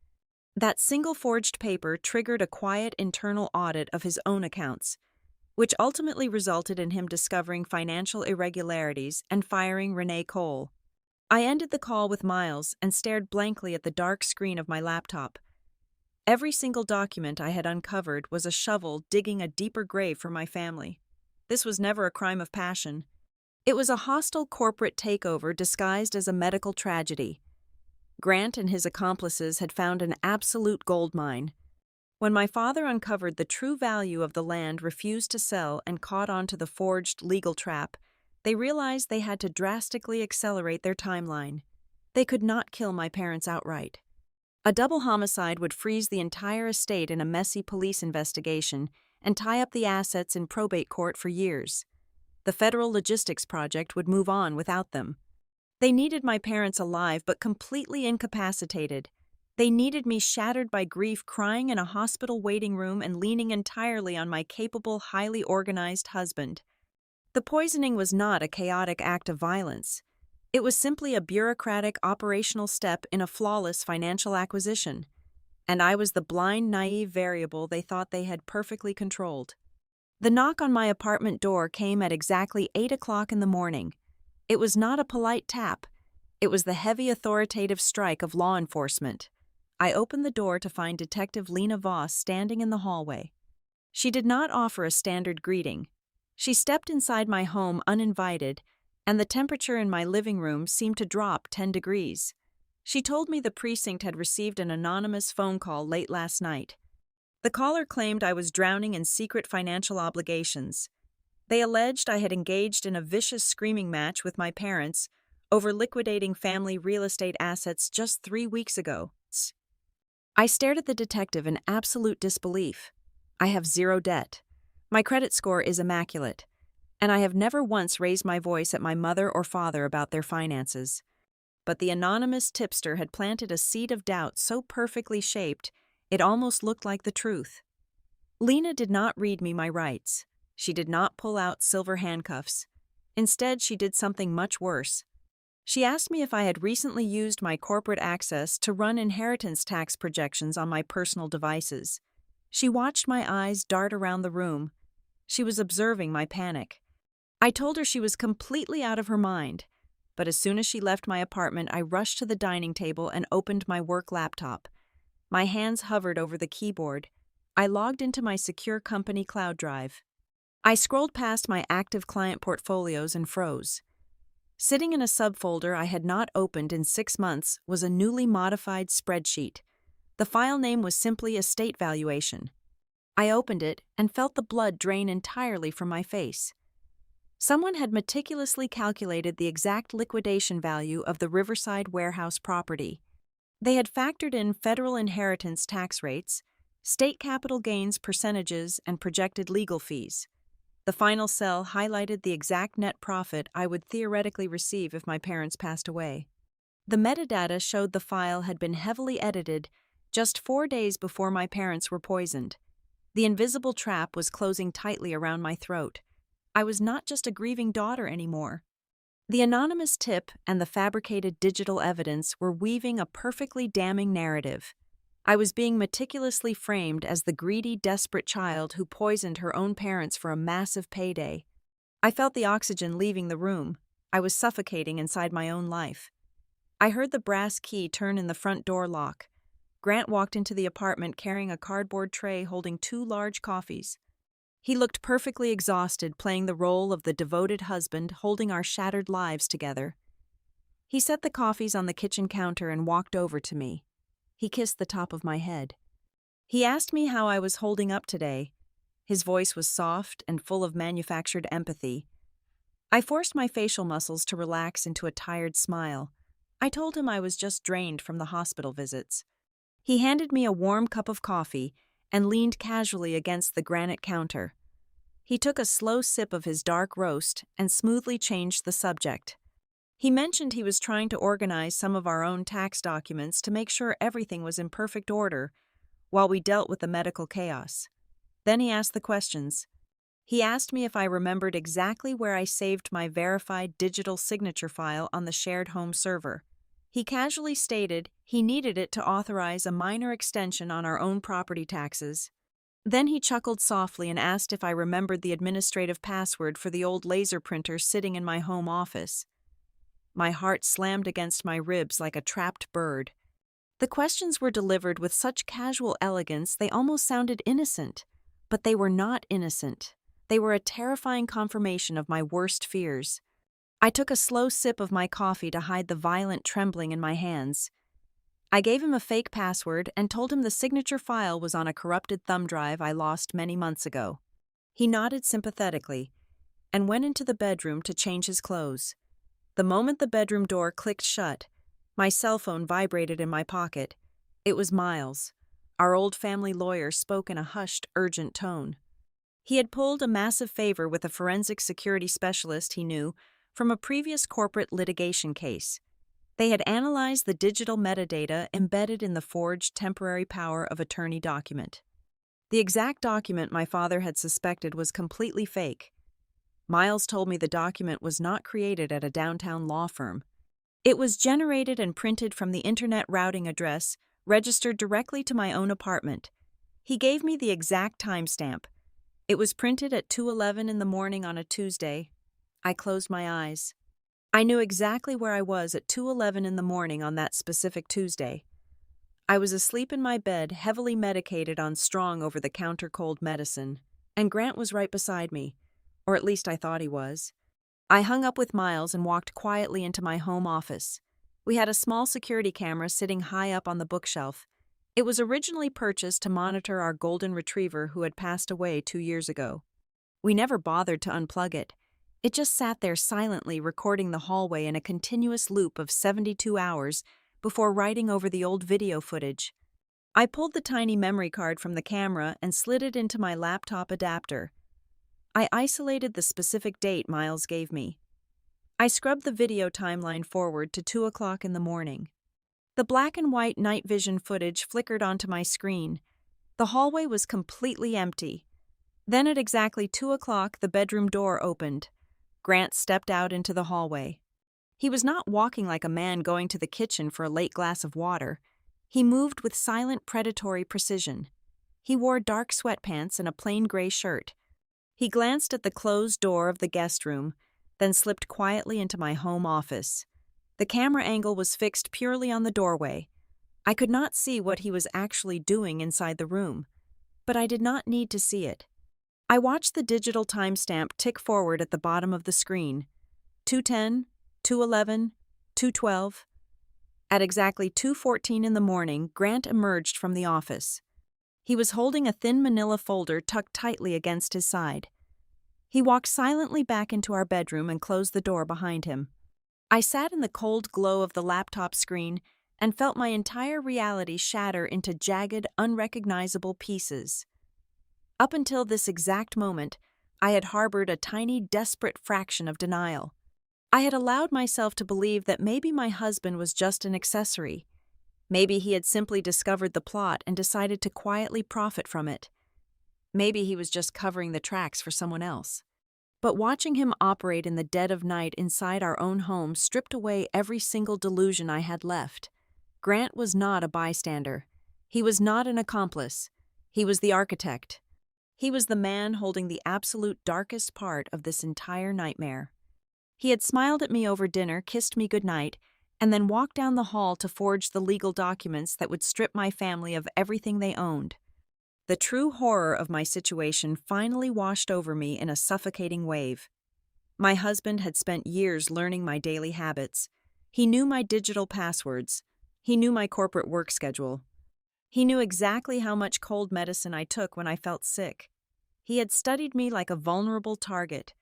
That single forged paper triggered a quiet internal audit of his own accounts, which ultimately resulted in him discovering financial irregularities and firing Renee Cole. I ended the call with Miles and stared blankly at the dark screen of my laptop. Every single document I had uncovered was a shovel digging a deeper grave for my family. This was never a crime of passion. It was a hostile corporate takeover disguised as a medical tragedy. Grant and his accomplices had found an absolute goldmine. When my father uncovered the true value of the land refused to sell and caught on to the forged legal trap, they realized they had to drastically accelerate their timeline. They could not kill my parents outright. A double homicide would freeze the entire estate in a messy police investigation and tie up the assets in probate court for years. The federal logistics project would move on without them. They needed my parents alive but completely incapacitated. They needed me shattered by grief, crying in a hospital waiting room and leaning entirely on my capable, highly organized husband. The poisoning was not a chaotic act of violence. It was simply a bureaucratic operational step in a flawless financial acquisition. And I was the blind, naive variable they thought they had perfectly controlled. The knock on my apartment door came at exactly 8 o'clock in the morning. It was not a polite tap. It was the heavy authoritative strike of law enforcement. I opened the door to find Detective Lena Voss standing in the hallway. She did not offer a standard greeting. She stepped inside my home uninvited, and the temperature in my living room seemed to drop 10 degrees. She told me the precinct had received an anonymous phone call late last night. The caller claimed I was drowning in secret financial obligations. They alleged I had engaged in a vicious screaming match with my parents over liquidating family real estate assets just 3 weeks ago. I stared at the detective in absolute disbelief. I have zero debt. My credit score is immaculate, and I have never once raised my voice at my mother or father about their finances. But the anonymous tipster had planted a seed of doubt so perfectly shaped, it almost looked like the truth. Lena did not read me my rights. She did not pull out silver handcuffs. Instead, she did something much worse. She asked me if I had recently used my corporate access to run inheritance tax projections on my personal devices. She watched my eyes dart around the room. She was observing my panic. I told her she was completely out of her mind, but as soon as she left my apartment, I rushed to the dining table and opened my work laptop. My hands hovered over the keyboard. I logged into my secure company cloud drive. I scrolled past my active client portfolios and froze. Sitting in a subfolder I had not opened in 6 months was a newly modified spreadsheet. The file name was simply Estate Valuation. I opened it and felt the blood drain entirely from my face. Someone had meticulously calculated the exact liquidation value of the Riverside warehouse property. They had factored in federal inheritance tax rates, state capital gains percentages, and projected legal fees. The final cell highlighted the exact net profit I would theoretically receive if my parents passed away. The metadata showed the file had been heavily edited just 4 days before my parents were poisoned. The invisible trap was closing tightly around my throat. I was not just a grieving daughter anymore. The anonymous tip and the fabricated digital evidence were weaving a perfectly damning narrative. I was being meticulously framed as the greedy, desperate child who poisoned her own parents for a massive payday. I felt the oxygen leaving the room. I was suffocating inside my own life. I heard the brass key turn in the front door lock. Grant walked into the apartment carrying a cardboard tray holding 2 large coffees. He looked perfectly exhausted, playing the role of the devoted husband holding our shattered lives together. He set the coffees on the kitchen counter and walked over to me. He kissed the top of my head. He asked me how I was holding up today. His voice was soft and full of manufactured empathy. I forced my facial muscles to relax into a tired smile. I told him I was just drained from the hospital visits. He handed me a warm cup of coffee and leaned casually against the granite counter. He took a slow sip of his dark roast and smoothly changed the subject. He mentioned he was trying to organize some of our own tax documents to make sure everything was in perfect order while we dealt with the medical chaos. Then he asked the questions. He asked me if I remembered exactly where I saved my verified digital signature file on the shared home server. He casually stated he needed it to authorize a minor extension on our own property taxes. Then he chuckled softly and asked if I remembered the administrative password for the old laser printer sitting in my home office. My heart slammed against my ribs like a trapped bird. The questions were delivered with such casual elegance they almost sounded innocent. But they were not innocent. They were a terrifying confirmation of my worst fears. I took a slow sip of my coffee to hide the violent trembling in my hands. I gave him a fake password and told him the signature file was on a corrupted thumb drive I lost many months ago. He nodded sympathetically and went into the bedroom to change his clothes. The moment the bedroom door clicked shut, my cell phone vibrated in my pocket. It was Miles. Our old family lawyer spoke in a hushed, urgent tone. He had pulled a massive favor with a forensic security specialist he knew from a previous corporate litigation case. They had analyzed the digital metadata embedded in the forged temporary power of attorney document. The exact document my father had suspected was completely fake. Miles told me the document was not created at a downtown law firm. It was generated and printed from the internet routing address registered directly to my own apartment. He gave me the exact timestamp. It was printed at 2:11 in the morning on a Tuesday. I closed my eyes. I knew exactly where I was at 2:11 in the morning on that specific Tuesday. I was asleep in my bed, heavily medicated on strong over-the-counter cold medicine, and Grant was right beside me, or at least I thought he was. I hung up with Miles and walked quietly into my home office. We had a small security camera sitting high up on the bookshelf. It was originally purchased to monitor our golden retriever who had passed away 2 years ago. We never bothered to unplug it. It just sat there silently recording the hallway in a continuous loop of 72 hours before writing over the old video footage. I pulled the tiny memory card from the camera and slid it into my laptop adapter. I isolated the specific date Miles gave me. I scrubbed the video timeline forward to 2 o'clock in the morning. The black and white night vision footage flickered onto my screen. The hallway was completely empty. Then at exactly 2 o'clock, the bedroom door opened. Grant stepped out into the hallway. He was not walking like a man going to the kitchen for a late glass of water. He moved with silent, predatory precision. He wore dark sweatpants and a plain gray shirt. He glanced at the closed door of the guest room, then slipped quietly into my home office. The camera angle was fixed purely on the doorway. I could not see what he was actually doing inside the room. but I did not need to see it. I watched the digital timestamp tick forward at the bottom of the screen. 2:10, 2:11, 2:12. At exactly 2:14 in the morning, Grant emerged from the office. He was holding a thin manila folder tucked tightly against his side. He walked silently back into our bedroom and closed the door behind him. I sat in the cold glow of the laptop screen and felt my entire reality shatter into jagged, unrecognizable pieces. Up until this exact moment, I had harbored a tiny, desperate fraction of denial. I had allowed myself to believe that maybe my husband was just an accessory. Maybe he had simply discovered the plot and decided to quietly profit from it. Maybe he was just covering the tracks for someone else. But watching him operate in the dead of night inside our own home stripped away every single delusion I had left. Grant was not a bystander. He was not an accomplice. He was the architect. He was the man holding the absolute darkest part of this entire nightmare. He had smiled at me over dinner, kissed me goodnight, and then walked down the hall to forge the legal documents that would strip my family of everything they owned. The true horror of my situation finally washed over me in a suffocating wave. My husband had spent years learning my daily habits. He knew my digital passwords. He knew my corporate work schedule. He knew exactly how much cold medicine I took when I felt sick. He had studied me like a vulnerable target.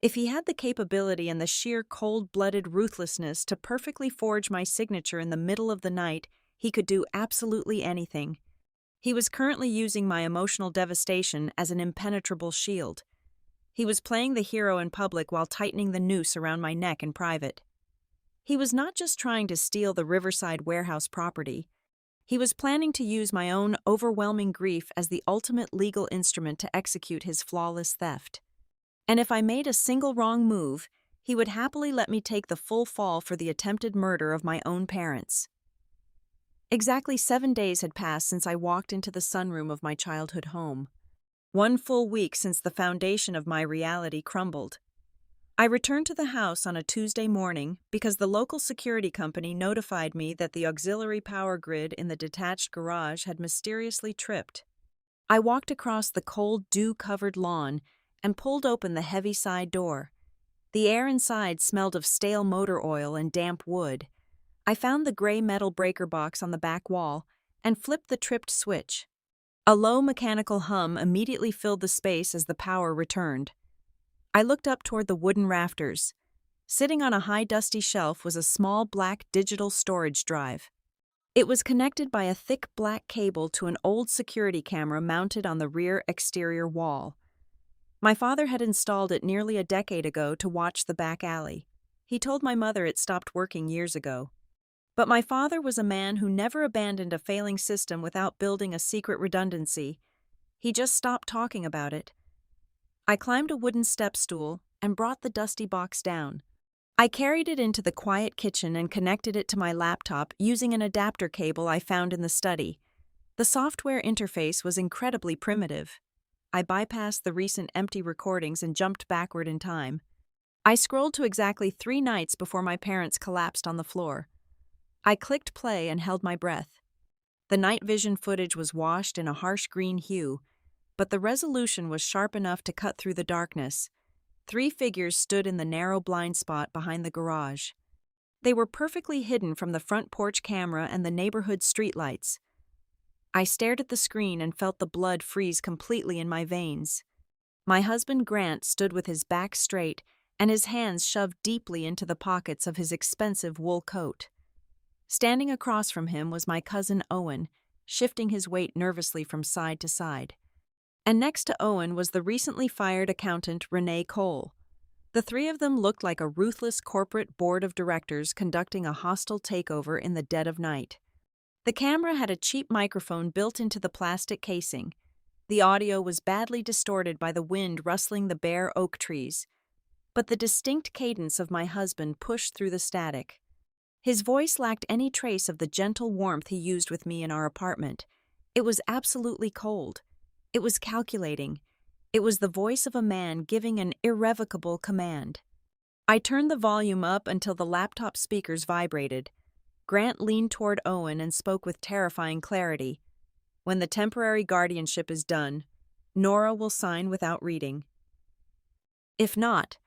If he had the capability and the sheer cold-blooded ruthlessness to perfectly forge my signature in the middle of the night, he could do absolutely anything. He was currently using my emotional devastation as an impenetrable shield. He was playing the hero in public while tightening the noose around my neck in private. He was not just trying to steal the Riverside warehouse property. He was planning to use my own overwhelming grief as the ultimate legal instrument to execute his flawless theft. And if I made a single wrong move, he would happily let me take the full fall for the attempted murder of my own parents. Exactly 7 days had passed since I walked into the sunroom of my childhood home. 1 full week since the foundation of my reality crumbled. I returned to the house on a Tuesday morning because the local security company notified me that the auxiliary power grid in the detached garage had mysteriously tripped. I walked across the cold, dew-covered lawn and pulled open the heavy side door. The air inside smelled of stale motor oil and damp wood. I found the gray metal breaker box on the back wall and flipped the tripped switch. A low mechanical hum immediately filled the space as the power returned. I looked up toward the wooden rafters. Sitting on a high dusty shelf was a small black digital storage drive. It was connected by a thick black cable to an old security camera mounted on the rear exterior wall. My father had installed it nearly a decade ago to watch the back alley. He told my mother it stopped working years ago. But my father was a man who never abandoned a failing system without building a secret redundancy. He just stopped talking about it. I climbed a wooden step stool and brought the dusty box down. I carried it into the quiet kitchen and connected it to my laptop using an adapter cable I found in the study. The software interface was incredibly primitive. I bypassed the recent empty recordings and jumped backward in time. I scrolled to exactly 3 nights before my parents collapsed on the floor. I clicked play and held my breath. The night vision footage was washed in a harsh green hue, but the resolution was sharp enough to cut through the darkness. 3 figures stood in the narrow blind spot behind the garage. They were perfectly hidden from the front porch camera and the neighborhood streetlights. I stared at the screen and felt the blood freeze completely in my veins. My husband Grant stood with his back straight and his hands shoved deeply into the pockets of his expensive wool coat. Standing across from him was my cousin Owen, shifting his weight nervously from side to side. And next to Owen was the recently fired accountant Renee Cole. The 3 of them looked like a ruthless corporate board of directors conducting a hostile takeover in the dead of night. The camera had a cheap microphone built into the plastic casing. The audio was badly distorted by the wind rustling the bare oak trees, but the distinct cadence of my husband pushed through the static. His voice lacked any trace of the gentle warmth he used with me in our apartment. It was absolutely cold. It was calculating. It was the voice of a man giving an irrevocable command. I turned the volume up until the laptop speakers vibrated. Grant leaned toward Owen and spoke with terrifying clarity. When the temporary guardianship is done, Nora will sign without reading. If not,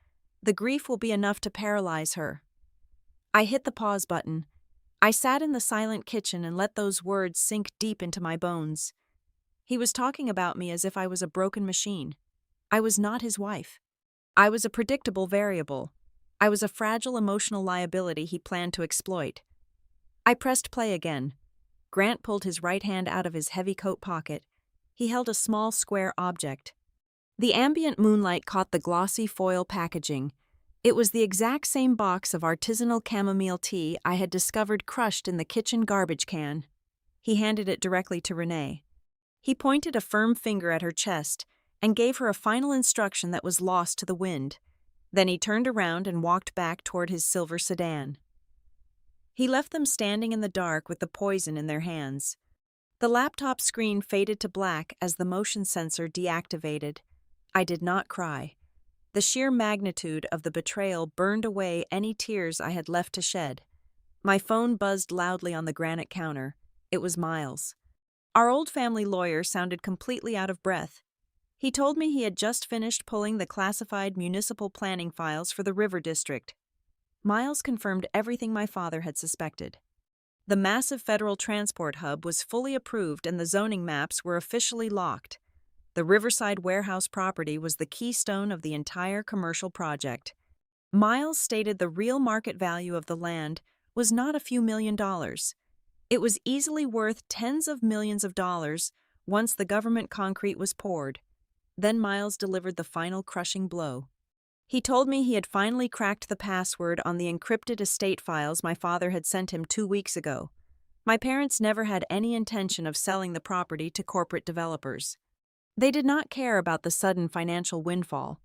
the grief will be enough to paralyze her. I hit the pause button. I sat in the silent kitchen and let those words sink deep into my bones. He was talking about me as if I was a broken machine. I was not his wife. I was a predictable variable. I was a fragile emotional liability he planned to exploit. I pressed play again. Grant pulled his right hand out of his heavy coat pocket. He held a small square object. The ambient moonlight caught the glossy foil packaging. It was the exact same box of artisanal chamomile tea I had discovered crushed in the kitchen garbage can. He handed it directly to Renee. He pointed a firm finger at her chest and gave her a final instruction that was lost to the wind. Then he turned around and walked back toward his silver sedan. He left them standing in the dark with the poison in their hands. The laptop screen faded to black as the motion sensor deactivated. I did not cry. The sheer magnitude of the betrayal burned away any tears I had left to shed. My phone buzzed loudly on the granite counter. It was Miles. Our old family lawyer sounded completely out of breath. He told me he had just finished pulling the classified municipal planning files for the River District. Miles confirmed everything my father had suspected. The massive federal transport hub was fully approved and the zoning maps were officially locked. The Riverside warehouse property was the keystone of the entire commercial project. Miles stated the real market value of the land was not a few $1,000,000. It was easily worth tens of millions of dollars once the government concrete was poured. Then Miles delivered the final crushing blow. He told me he had finally cracked the password on the encrypted estate files my father had sent him 2 weeks ago. My parents never had any intention of selling the property to corporate developers. They did not care about the sudden financial windfall.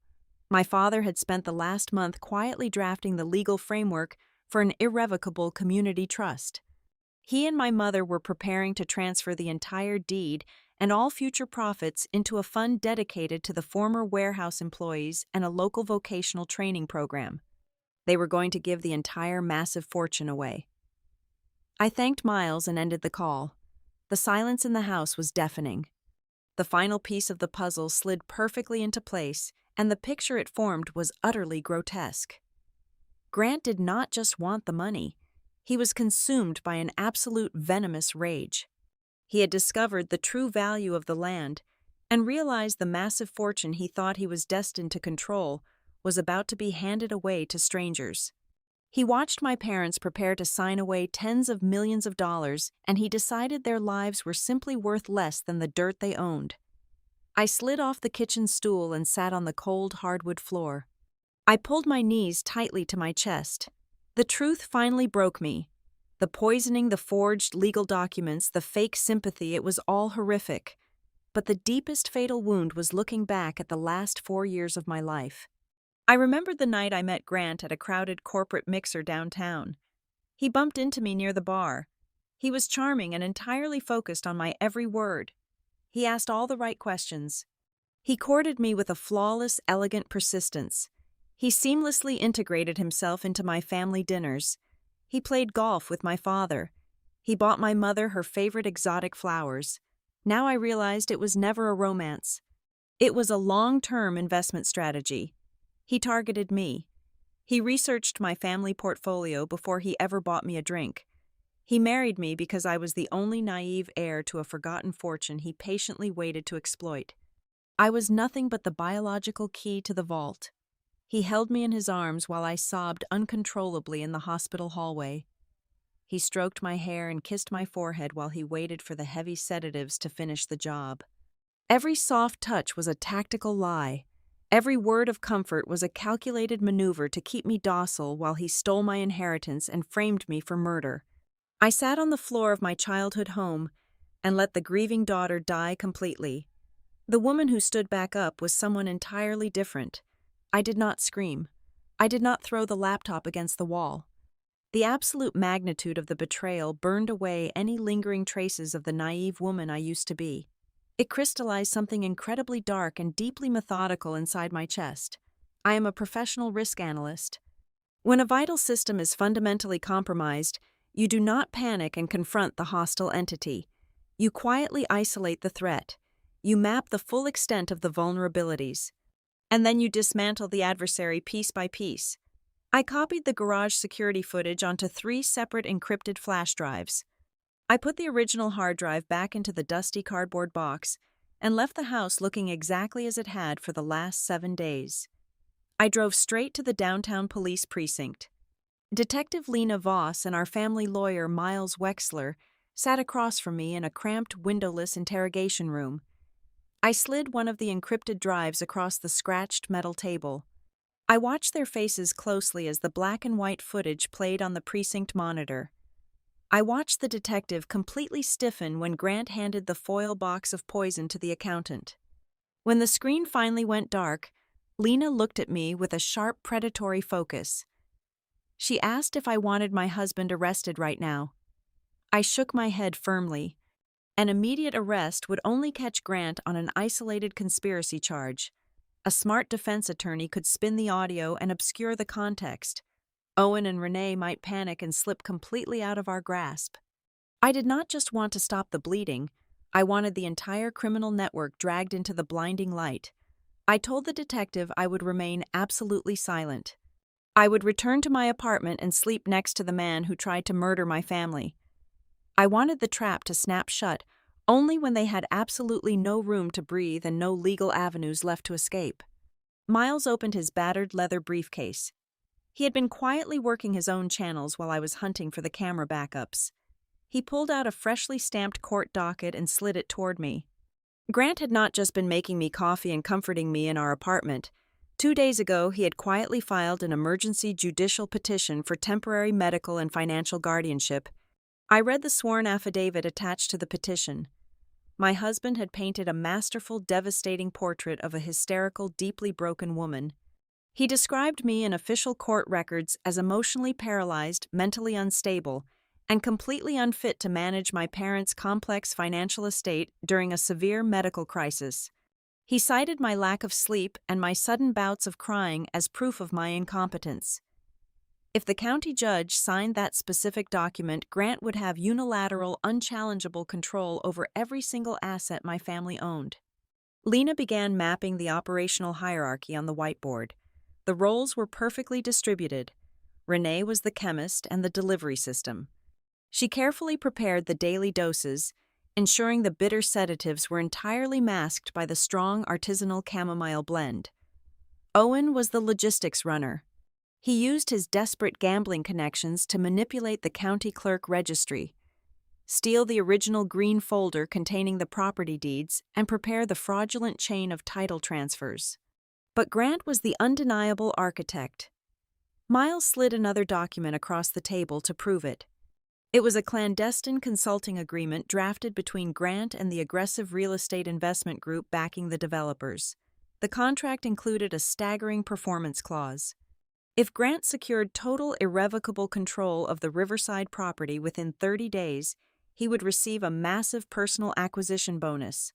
My father had spent the last month quietly drafting the legal framework for an irrevocable community trust. He and my mother were preparing to transfer the entire deed and all future profits into a fund dedicated to the former warehouse employees and a local vocational training program. They were going to give the entire massive fortune away. I thanked Miles and ended the call. The silence in the house was deafening. The final piece of the puzzle slid perfectly into place, and the picture it formed was utterly grotesque. Grant did not just want the money. He was consumed by an absolute venomous rage. He had discovered the true value of the land and realized the massive fortune he thought he was destined to control was about to be handed away to strangers. He watched my parents prepare to sign away tens of millions of dollars, and he decided their lives were simply worth less than the dirt they owned. I slid off the kitchen stool and sat on the cold hardwood floor. I pulled my knees tightly to my chest. The truth finally broke me. The poisoning, the forged legal documents, the fake sympathy, it was all horrific. But the deepest fatal wound was looking back at the last 4 years of my life. I remembered the night I met Grant at a crowded corporate mixer downtown. He bumped into me near the bar. He was charming and entirely focused on my every word. He asked all the right questions. He courted me with a flawless, elegant persistence. He seamlessly integrated himself into my family dinners. He played golf with my father. He bought my mother her favorite exotic flowers. Now I realized it was never a romance. It was a long-term investment strategy. He targeted me. He researched my family portfolio before he ever bought me a drink. He married me because I was the only naive heir to a forgotten fortune he patiently waited to exploit. I was nothing but the biological key to the vault. He held me in his arms while I sobbed uncontrollably in the hospital hallway. He stroked my hair and kissed my forehead while he waited for the heavy sedatives to finish the job. Every soft touch was a tactical lie. Every word of comfort was a calculated maneuver to keep me docile while he stole my inheritance and framed me for murder. I sat on the floor of my childhood home and let the grieving daughter die completely. The woman who stood back up was someone entirely different. I did not scream. I did not throw the laptop against the wall. The absolute magnitude of the betrayal burned away any lingering traces of the naive woman I used to be. It crystallized something incredibly dark and deeply methodical inside my chest. I am a professional risk analyst. When a vital system is fundamentally compromised, you do not panic and confront the hostile entity. You quietly isolate the threat. You map the full extent of the vulnerabilities. And then you dismantle the adversary piece by piece. I copied the garage security footage onto 3 separate encrypted flash drives. I put the original hard drive back into the dusty cardboard box and left the house looking exactly as it had for the last 7 days. I drove straight to the downtown police precinct. Detective Lena Voss and our family lawyer Miles Wexler sat across from me in a cramped, windowless interrogation room. I slid one of the encrypted drives across the scratched metal table. I watched their faces closely as the black and white footage played on the precinct monitor. I watched the detective completely stiffen when Grant handed the foil box of poison to the accountant. When the screen finally went dark, Lena looked at me with a sharp, predatory focus. She asked if I wanted my husband arrested right now. I shook my head firmly. An immediate arrest would only catch Grant on an isolated conspiracy charge. A smart defense attorney could spin the audio and obscure the context. Owen and Renee might panic and slip completely out of our grasp. I did not just want to stop the bleeding, I wanted the entire criminal network dragged into the blinding light. I told the detective I would remain absolutely silent. I would return to my apartment and sleep next to the man who tried to murder my family. I wanted the trap to snap shut only when they had absolutely no room to breathe and no legal avenues left to escape. Miles opened his battered leather briefcase. He had been quietly working his own channels while I was hunting for the camera backups. He pulled out a freshly stamped court docket and slid it toward me. Grant had not just been making me coffee and comforting me in our apartment. 2 days ago, he had quietly filed an emergency judicial petition for temporary medical and financial guardianship. I read the sworn affidavit attached to the petition. My husband had painted a masterful, devastating portrait of a hysterical, deeply broken woman. He described me in official court records as emotionally paralyzed, mentally unstable, and completely unfit to manage my parents' complex financial estate during a severe medical crisis. He cited my lack of sleep and my sudden bouts of crying as proof of my incompetence. If the county judge signed that specific document, Grant would have unilateral, unchallengeable control over every single asset my family owned. Lena began mapping the operational hierarchy on the whiteboard. The roles were perfectly distributed. Renee was the chemist and the delivery system. She carefully prepared the daily doses, ensuring the bitter sedatives were entirely masked by the strong artisanal chamomile blend. Owen was the logistics runner. He used his desperate gambling connections to manipulate the county clerk registry, steal the original green folder containing the property deeds, and prepare the fraudulent chain of title transfers. But Grant was the undeniable architect. Miles slid another document across the table to prove it. It was a clandestine consulting agreement drafted between Grant and the aggressive real estate investment group backing the developers. The contract included a staggering performance clause. If Grant secured total irrevocable control of the Riverside property within 30 days, he would receive a massive personal acquisition bonus.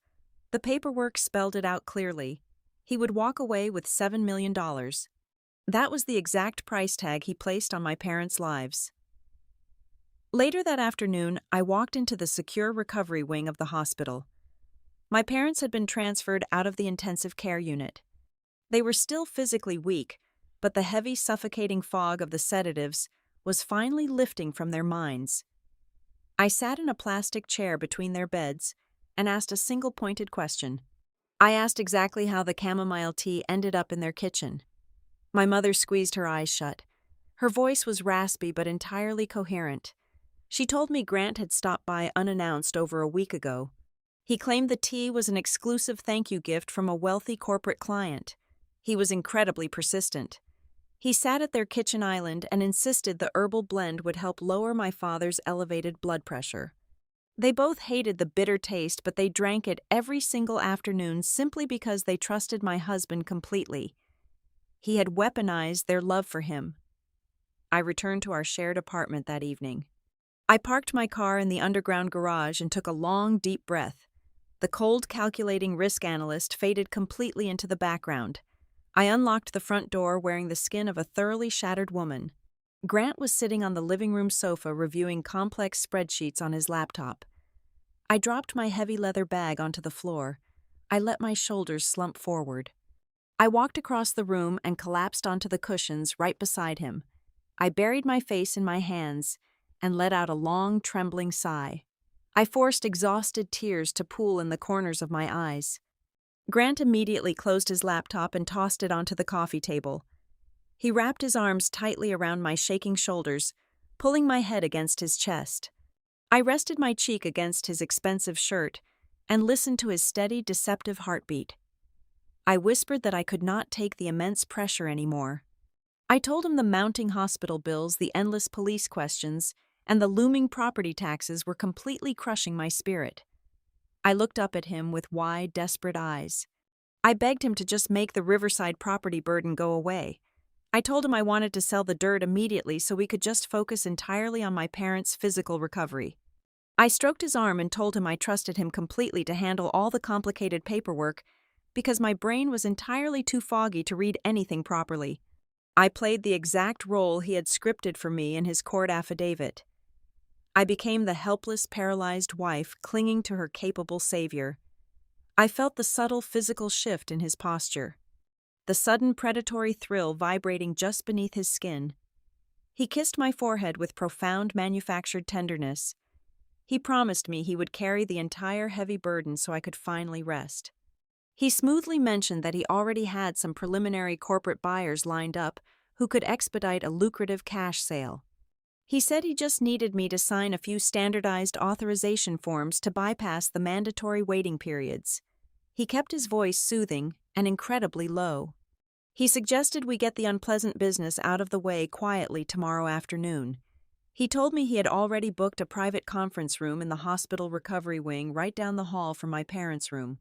The paperwork spelled it out clearly. He would walk away with $7 million. That was the exact price tag he placed on my parents' lives. Later that afternoon, I walked into the secure recovery wing of the hospital. My parents had been transferred out of the intensive care unit. They were still physically weak, but the heavy, suffocating fog of the sedatives was finally lifting from their minds. I sat in a plastic chair between their beds and asked a single pointed question. I asked exactly how the chamomile tea ended up in their kitchen. My mother squeezed her eyes shut. Her voice was raspy but entirely coherent. She told me Grant had stopped by unannounced over a week ago. He claimed the tea was an exclusive thank you gift from a wealthy corporate client. He was incredibly persistent. He sat at their kitchen island and insisted the herbal blend would help lower my father's elevated blood pressure. They both hated the bitter taste, but they drank it every single afternoon simply because they trusted my husband completely. He had weaponized their love for him. I returned to our shared apartment that evening. I parked my car in the underground garage and took a long, deep breath. The cold, calculating risk analyst faded completely into the background. I unlocked the front door wearing the skin of a thoroughly shattered woman. Grant was sitting on the living room sofa reviewing complex spreadsheets on his laptop. I dropped my heavy leather bag onto the floor. I let my shoulders slump forward. I walked across the room and collapsed onto the cushions right beside him. I buried my face in my hands and let out a long, trembling sigh. I forced exhausted tears to pool in the corners of my eyes. Grant immediately closed his laptop and tossed it onto the coffee table. He wrapped his arms tightly around my shaking shoulders, pulling my head against his chest. I rested my cheek against his expensive shirt and listened to his steady, deceptive heartbeat. I whispered that I could not take the immense pressure anymore. I told him the mounting hospital bills, the endless police questions, and the looming property taxes were completely crushing my spirit. I looked up at him with wide, desperate eyes. I begged him to just make the Riverside property burden go away. I told him I wanted to sell the dirt immediately so we could just focus entirely on my parents' physical recovery. I stroked his arm and told him I trusted him completely to handle all the complicated paperwork because my brain was entirely too foggy to read anything properly. I played the exact role he had scripted for me in his court affidavit. I became the helpless, paralyzed wife clinging to her capable savior. I felt the subtle physical shift in his posture, the sudden predatory thrill vibrating just beneath his skin. He kissed my forehead with profound manufactured tenderness. He promised me he would carry the entire heavy burden so I could finally rest. He smoothly mentioned that he already had some preliminary corporate buyers lined up who could expedite a lucrative cash sale. He said he just needed me to sign a few standardized authorization forms to bypass the mandatory waiting periods. He kept his voice soothing and incredibly low. He suggested we get the unpleasant business out of the way quietly tomorrow afternoon. He told me he had already booked a private conference room in the hospital recovery wing right down the hall from my parents' room.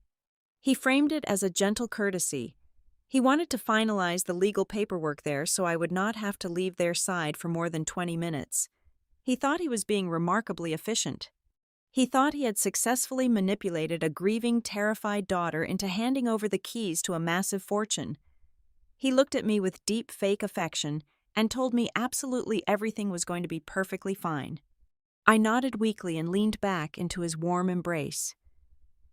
He framed it as a gentle courtesy. He wanted to finalize the legal paperwork there so I would not have to leave their side for more than 20 minutes. He thought he was being remarkably efficient. He thought he had successfully manipulated a grieving, terrified daughter into handing over the keys to a massive fortune. He looked at me with deep fake affection and told me absolutely everything was going to be perfectly fine. I nodded weakly and leaned back into his warm embrace.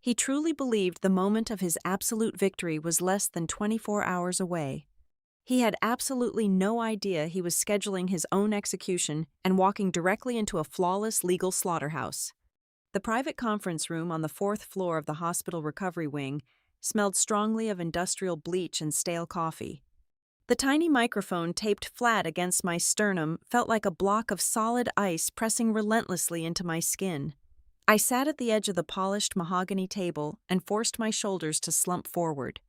He truly believed the moment of his absolute victory was less than 24 hours away. He had absolutely no idea he was scheduling his own execution and walking directly into a flawless legal slaughterhouse. The private conference room on the 4th floor of the hospital recovery wing smelled strongly of industrial bleach and stale coffee. The tiny microphone taped flat against my sternum felt like a block of solid ice pressing relentlessly into my skin. I sat at the edge of the polished mahogany table and forced my shoulders to slump forward.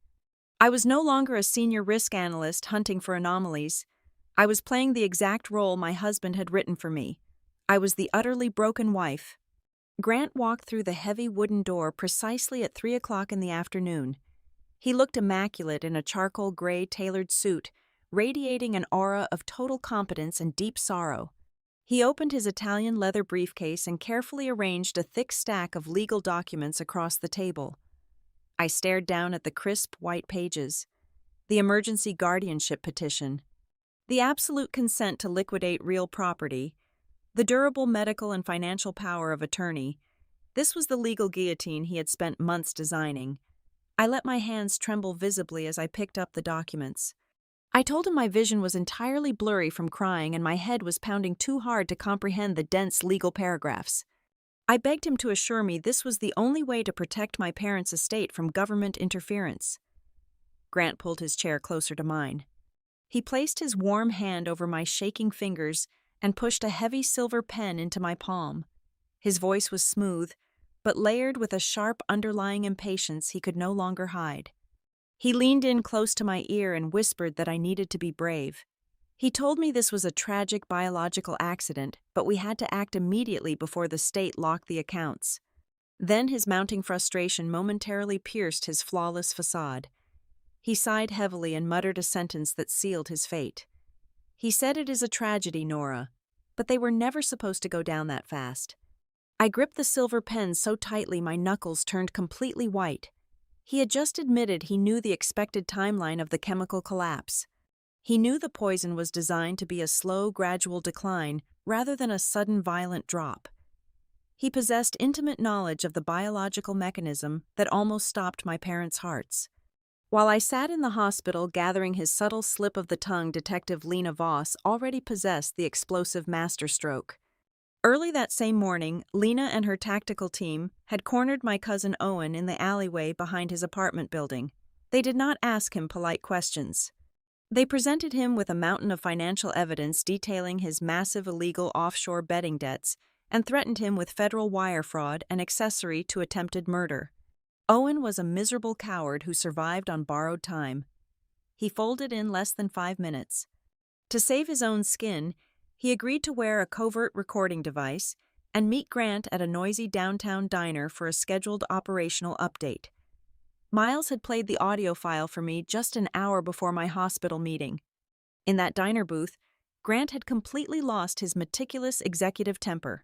I was no longer a senior risk analyst hunting for anomalies. I was playing the exact role my husband had written for me. I was the utterly broken wife. Grant walked through the heavy wooden door precisely at 3 o'clock in the afternoon. He looked immaculate in a charcoal gray tailored suit, radiating an aura of total competence and deep sorrow. He opened his Italian leather briefcase and carefully arranged a thick stack of legal documents across the table. I stared down at the crisp white pages, the emergency guardianship petition, the absolute consent to liquidate real property, the durable medical and financial power of attorney. This was the legal guillotine he had spent months designing. I let my hands tremble visibly as I picked up the documents. I told him my vision was entirely blurry from crying and my head was pounding too hard to comprehend the dense legal paragraphs. I begged him to assure me this was the only way to protect my parents' estate from government interference. Grant pulled his chair closer to mine. He placed his warm hand over my shaking fingers and pushed a heavy silver pen into my palm. His voice was smooth, but layered with a sharp underlying impatience he could no longer hide. He leaned in close to my ear and whispered that I needed to be brave. He told me this was a tragic biological accident, but we had to act immediately before the state locked the accounts. Then his mounting frustration momentarily pierced his flawless facade. He sighed heavily and muttered a sentence that sealed his fate. He said, "It is a tragedy, Nora, but they were never supposed to go down that fast." I gripped the silver pen so tightly my knuckles turned completely white. He had just admitted he knew the expected timeline of the chemical collapse. He knew the poison was designed to be a slow, gradual decline rather than a sudden, violent drop. He possessed intimate knowledge of the biological mechanism that almost stopped my parents' hearts. While I sat in the hospital gathering his subtle slip of the tongue, Detective Lena Voss already possessed the explosive masterstroke. Early that same morning, Lena and her tactical team had cornered my cousin Owen in the alleyway behind his apartment building. They did not ask him polite questions. They presented him with a mountain of financial evidence detailing his massive illegal offshore betting debts and threatened him with federal wire fraud and accessory to attempted murder. Owen was a miserable coward who survived on borrowed time. He folded in less than 5 minutes. To save his own skin, he agreed to wear a covert recording device and meet Grant at a noisy downtown diner for a scheduled operational update. Miles had played the audio file for me just an hour before my hospital meeting. In that diner booth, Grant had completely lost his meticulous executive temper.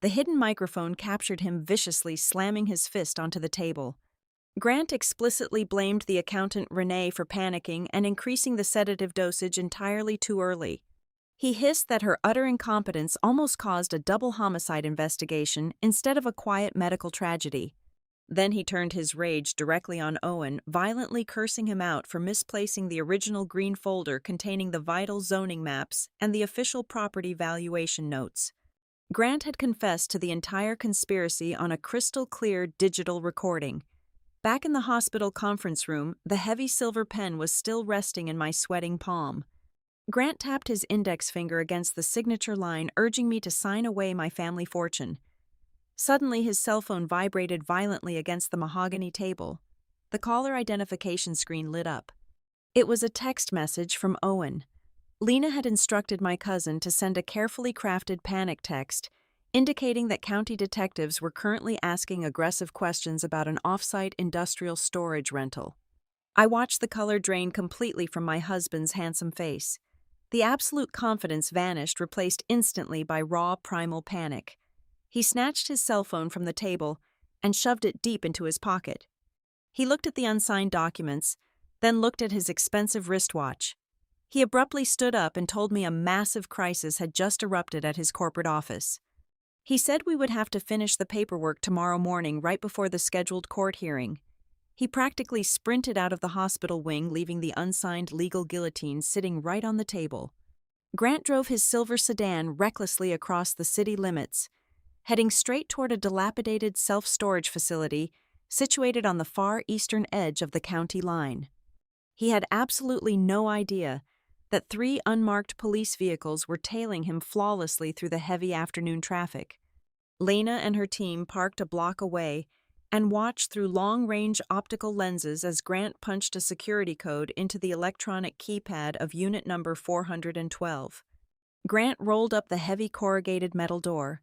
The hidden microphone captured him viciously slamming his fist onto the table. Grant explicitly blamed the accountant Renee for panicking and increasing the sedative dosage entirely too early. He hissed that her utter incompetence almost caused a double homicide investigation instead of a quiet medical tragedy. Then he turned his rage directly on Owen, violently cursing him out for misplacing the original green folder containing the vital zoning maps and the official property valuation notes. Grant had confessed to the entire conspiracy on a crystal-clear digital recording. Back in the hospital conference room, the heavy silver pen was still resting in my sweating palm. Grant tapped his index finger against the signature line, urging me to sign away my family fortune. Suddenly, his cell phone vibrated violently against the mahogany table. The caller identification screen lit up. It was a text message from Owen. Lena had instructed my cousin to send a carefully crafted panic text, indicating that county detectives were currently asking aggressive questions about an off-site industrial storage rental. I watched the color drain completely from my husband's handsome face. The absolute confidence vanished, replaced instantly by raw, primal panic. He snatched his cell phone from the table and shoved it deep into his pocket. He looked at the unsigned documents, then looked at his expensive wristwatch. He abruptly stood up and told me a massive crisis had just erupted at his corporate office. He said we would have to finish the paperwork tomorrow morning right before the scheduled court hearing. He practically sprinted out of the hospital wing, leaving the unsigned legal guillotine sitting right on the table. Grant drove his silver sedan recklessly across the city limits, heading straight toward a dilapidated self-storage facility situated on the far eastern edge of the county line. He had absolutely no idea that 3 unmarked police vehicles were tailing him flawlessly through the heavy afternoon traffic. Lena and her team parked a block away and watched through long-range optical lenses as Grant punched a security code into the electronic keypad of unit number 412. Grant rolled up the heavy corrugated metal door.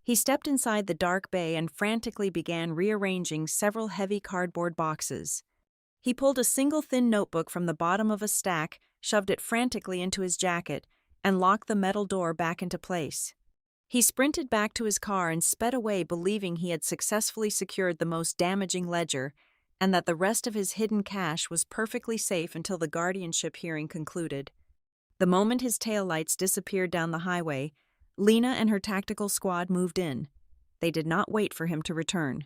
He stepped inside the dark bay and frantically began rearranging several heavy cardboard boxes. He pulled a single thin notebook from the bottom of a stack, shoved it frantically into his jacket, and locked the metal door back into place. He sprinted back to his car and sped away, believing he had successfully secured the most damaging ledger and that the rest of his hidden cash was perfectly safe until the guardianship hearing concluded. The moment his taillights disappeared down the highway, Lena and her tactical squad moved in. They did not wait for him to return.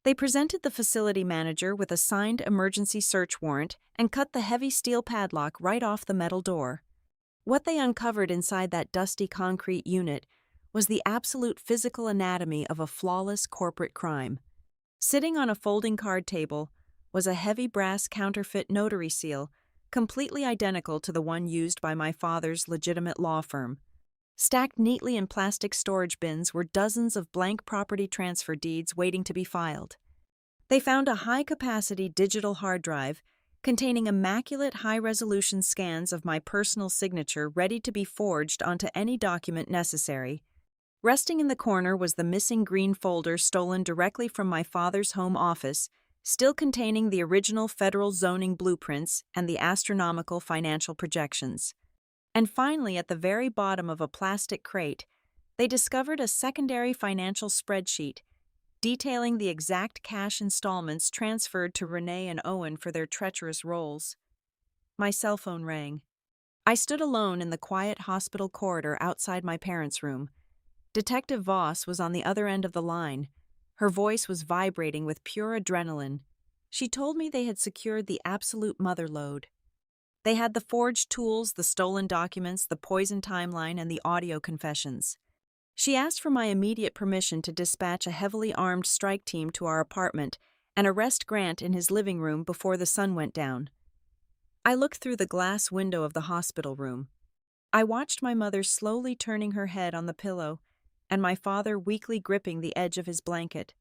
They presented the facility manager with a signed emergency search warrant and cut the heavy steel padlock right off the metal door. What they uncovered inside that dusty concrete unit was the absolute physical anatomy of a flawless corporate crime. Sitting on a folding card table was a heavy brass counterfeit notary seal, completely identical to the one used by my father's legitimate law firm. Stacked neatly in plastic storage bins were dozens of blank property transfer deeds waiting to be filed. They found a high-capacity digital hard drive containing immaculate high-resolution scans of my personal signature ready to be forged onto any document necessary. Resting in the corner was the missing green folder stolen directly from my father's home office, still containing the original federal zoning blueprints and the astronomical financial projections. And finally, at the very bottom of a plastic crate, they discovered a secondary financial spreadsheet detailing the exact cash installments transferred to Renee and Owen for their treacherous roles. My cell phone rang. I stood alone in the quiet hospital corridor outside my parents' room. Detective Voss was on the other end of the line. Her voice was vibrating with pure adrenaline. She told me they had secured the absolute mother lode. They had the forged tools, the stolen documents, the poison timeline, and the audio confessions. She asked for my immediate permission to dispatch a heavily armed strike team to our apartment and arrest Grant in his living room before the sun went down. I looked through the glass window of the hospital room. I watched my mother slowly turning her head on the pillow and my father weakly gripping the edge of his blanket.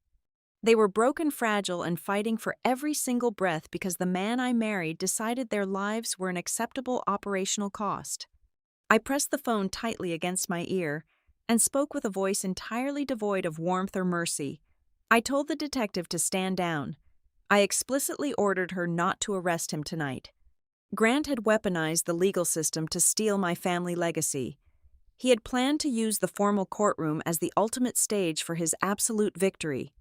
They were broken, fragile, and fighting for every single breath because the man I married decided their lives were an acceptable operational cost. I pressed the phone tightly against my ear and spoke with a voice entirely devoid of warmth or mercy. I told the detective to stand down. I explicitly ordered her not to arrest him tonight. Grant had weaponized the legal system to steal my family legacy. He had planned to use the formal courtroom as the ultimate stage for his absolute victory.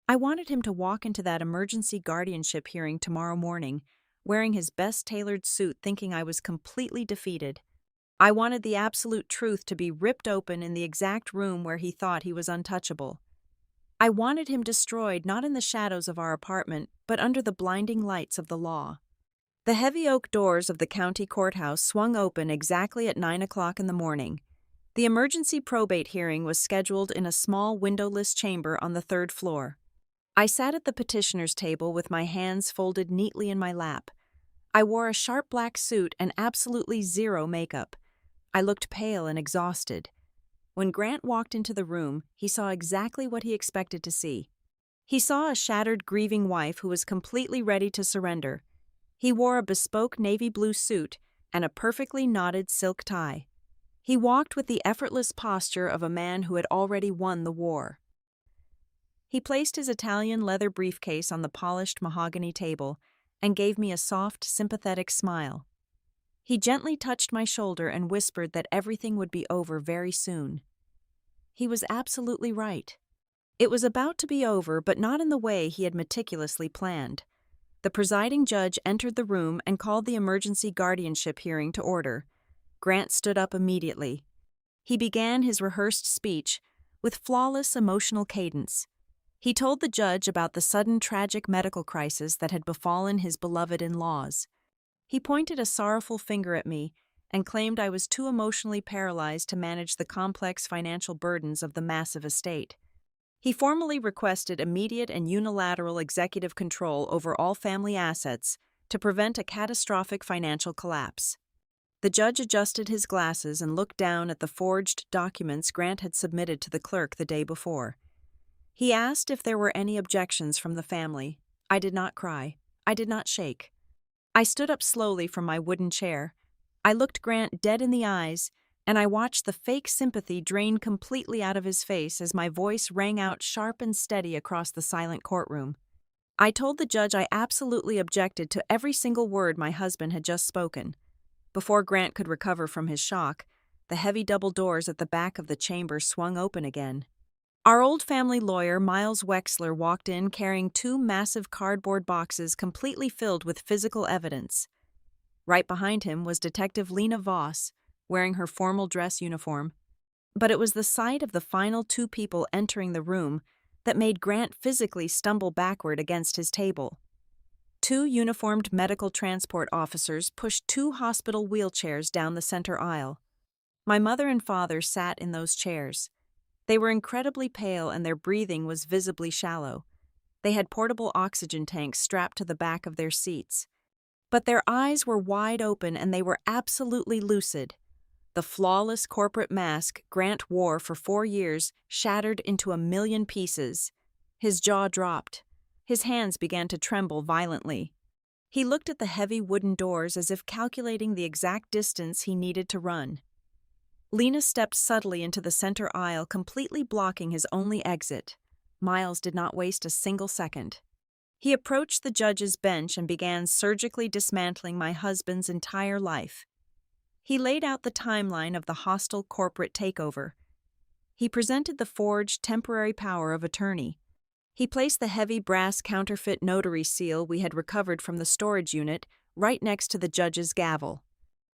I wanted him to walk into that emergency guardianship hearing tomorrow morning, wearing his best tailored suit, thinking I was completely defeated. I wanted the absolute truth to be ripped open in the exact room where he thought he was untouchable. I wanted him destroyed not in the shadows of our apartment, but under the blinding lights of the law. The heavy oak doors of the county courthouse swung open exactly at 9 o'clock in the morning. The emergency probate hearing was scheduled in a small windowless chamber on the third floor. I sat at the petitioner's table with my hands folded neatly in my lap. I wore a sharp black suit and absolutely zero makeup. I looked pale and exhausted. When Grant walked into the room, he saw exactly what he expected to see. He saw a shattered, grieving wife who was completely ready to surrender. He wore a bespoke navy blue suit and a perfectly knotted silk tie. He walked with the effortless posture of a man who had already won the war. He placed his Italian leather briefcase on the polished mahogany table and gave me a soft, sympathetic smile. He gently touched my shoulder and whispered that everything would be over very soon. He was absolutely right. It was about to be over, but not in the way he had meticulously planned. The presiding judge entered the room and called the emergency guardianship hearing to order. Grant stood up immediately. He began his rehearsed speech with flawless emotional cadence. He told the judge about the sudden tragic medical crisis that had befallen his beloved in-laws. He pointed a sorrowful finger at me and claimed I was too emotionally paralyzed to manage the complex financial burdens of the massive estate. He formally requested immediate and unilateral executive control over all family assets to prevent a catastrophic financial collapse. The judge adjusted his glasses and looked down at the forged documents Grant had submitted to the clerk the day before. He asked if there were any objections from the family. I did not cry. I did not shake. I stood up slowly from my wooden chair. I looked Grant dead in the eyes, and I watched the fake sympathy drain completely out of his face as my voice rang out sharp and steady across the silent courtroom. I told the judge I absolutely objected to every single word my husband had just spoken. Before Grant could recover from his shock, the heavy double doors at the back of the chamber swung open again. Our old family lawyer, Miles Wexler, walked in carrying 2 massive cardboard boxes completely filled with physical evidence. Right behind him was Detective Lena Voss, wearing her formal dress uniform. But it was the sight of the final 2 people entering the room that made Grant physically stumble backward against his table. 2 uniformed medical transport officers pushed 2 hospital wheelchairs down the center aisle. My mother and father sat in those chairs. They were incredibly pale and their breathing was visibly shallow. They had portable oxygen tanks strapped to the back of their seats. But their eyes were wide open and they were absolutely lucid. The flawless corporate mask Grant wore for 4 years shattered into a million pieces. His jaw dropped. His hands began to tremble violently. He looked at the heavy wooden doors as if calculating the exact distance he needed to run. Lena stepped subtly into the center aisle, completely blocking his only exit. Miles did not waste a single second. He approached the judge's bench and began surgically dismantling my husband's entire life. He laid out the timeline of the hostile corporate takeover. He presented the forged temporary power of attorney. He placed the heavy brass counterfeit notary seal we had recovered from the storage unit right next to the judge's gavel.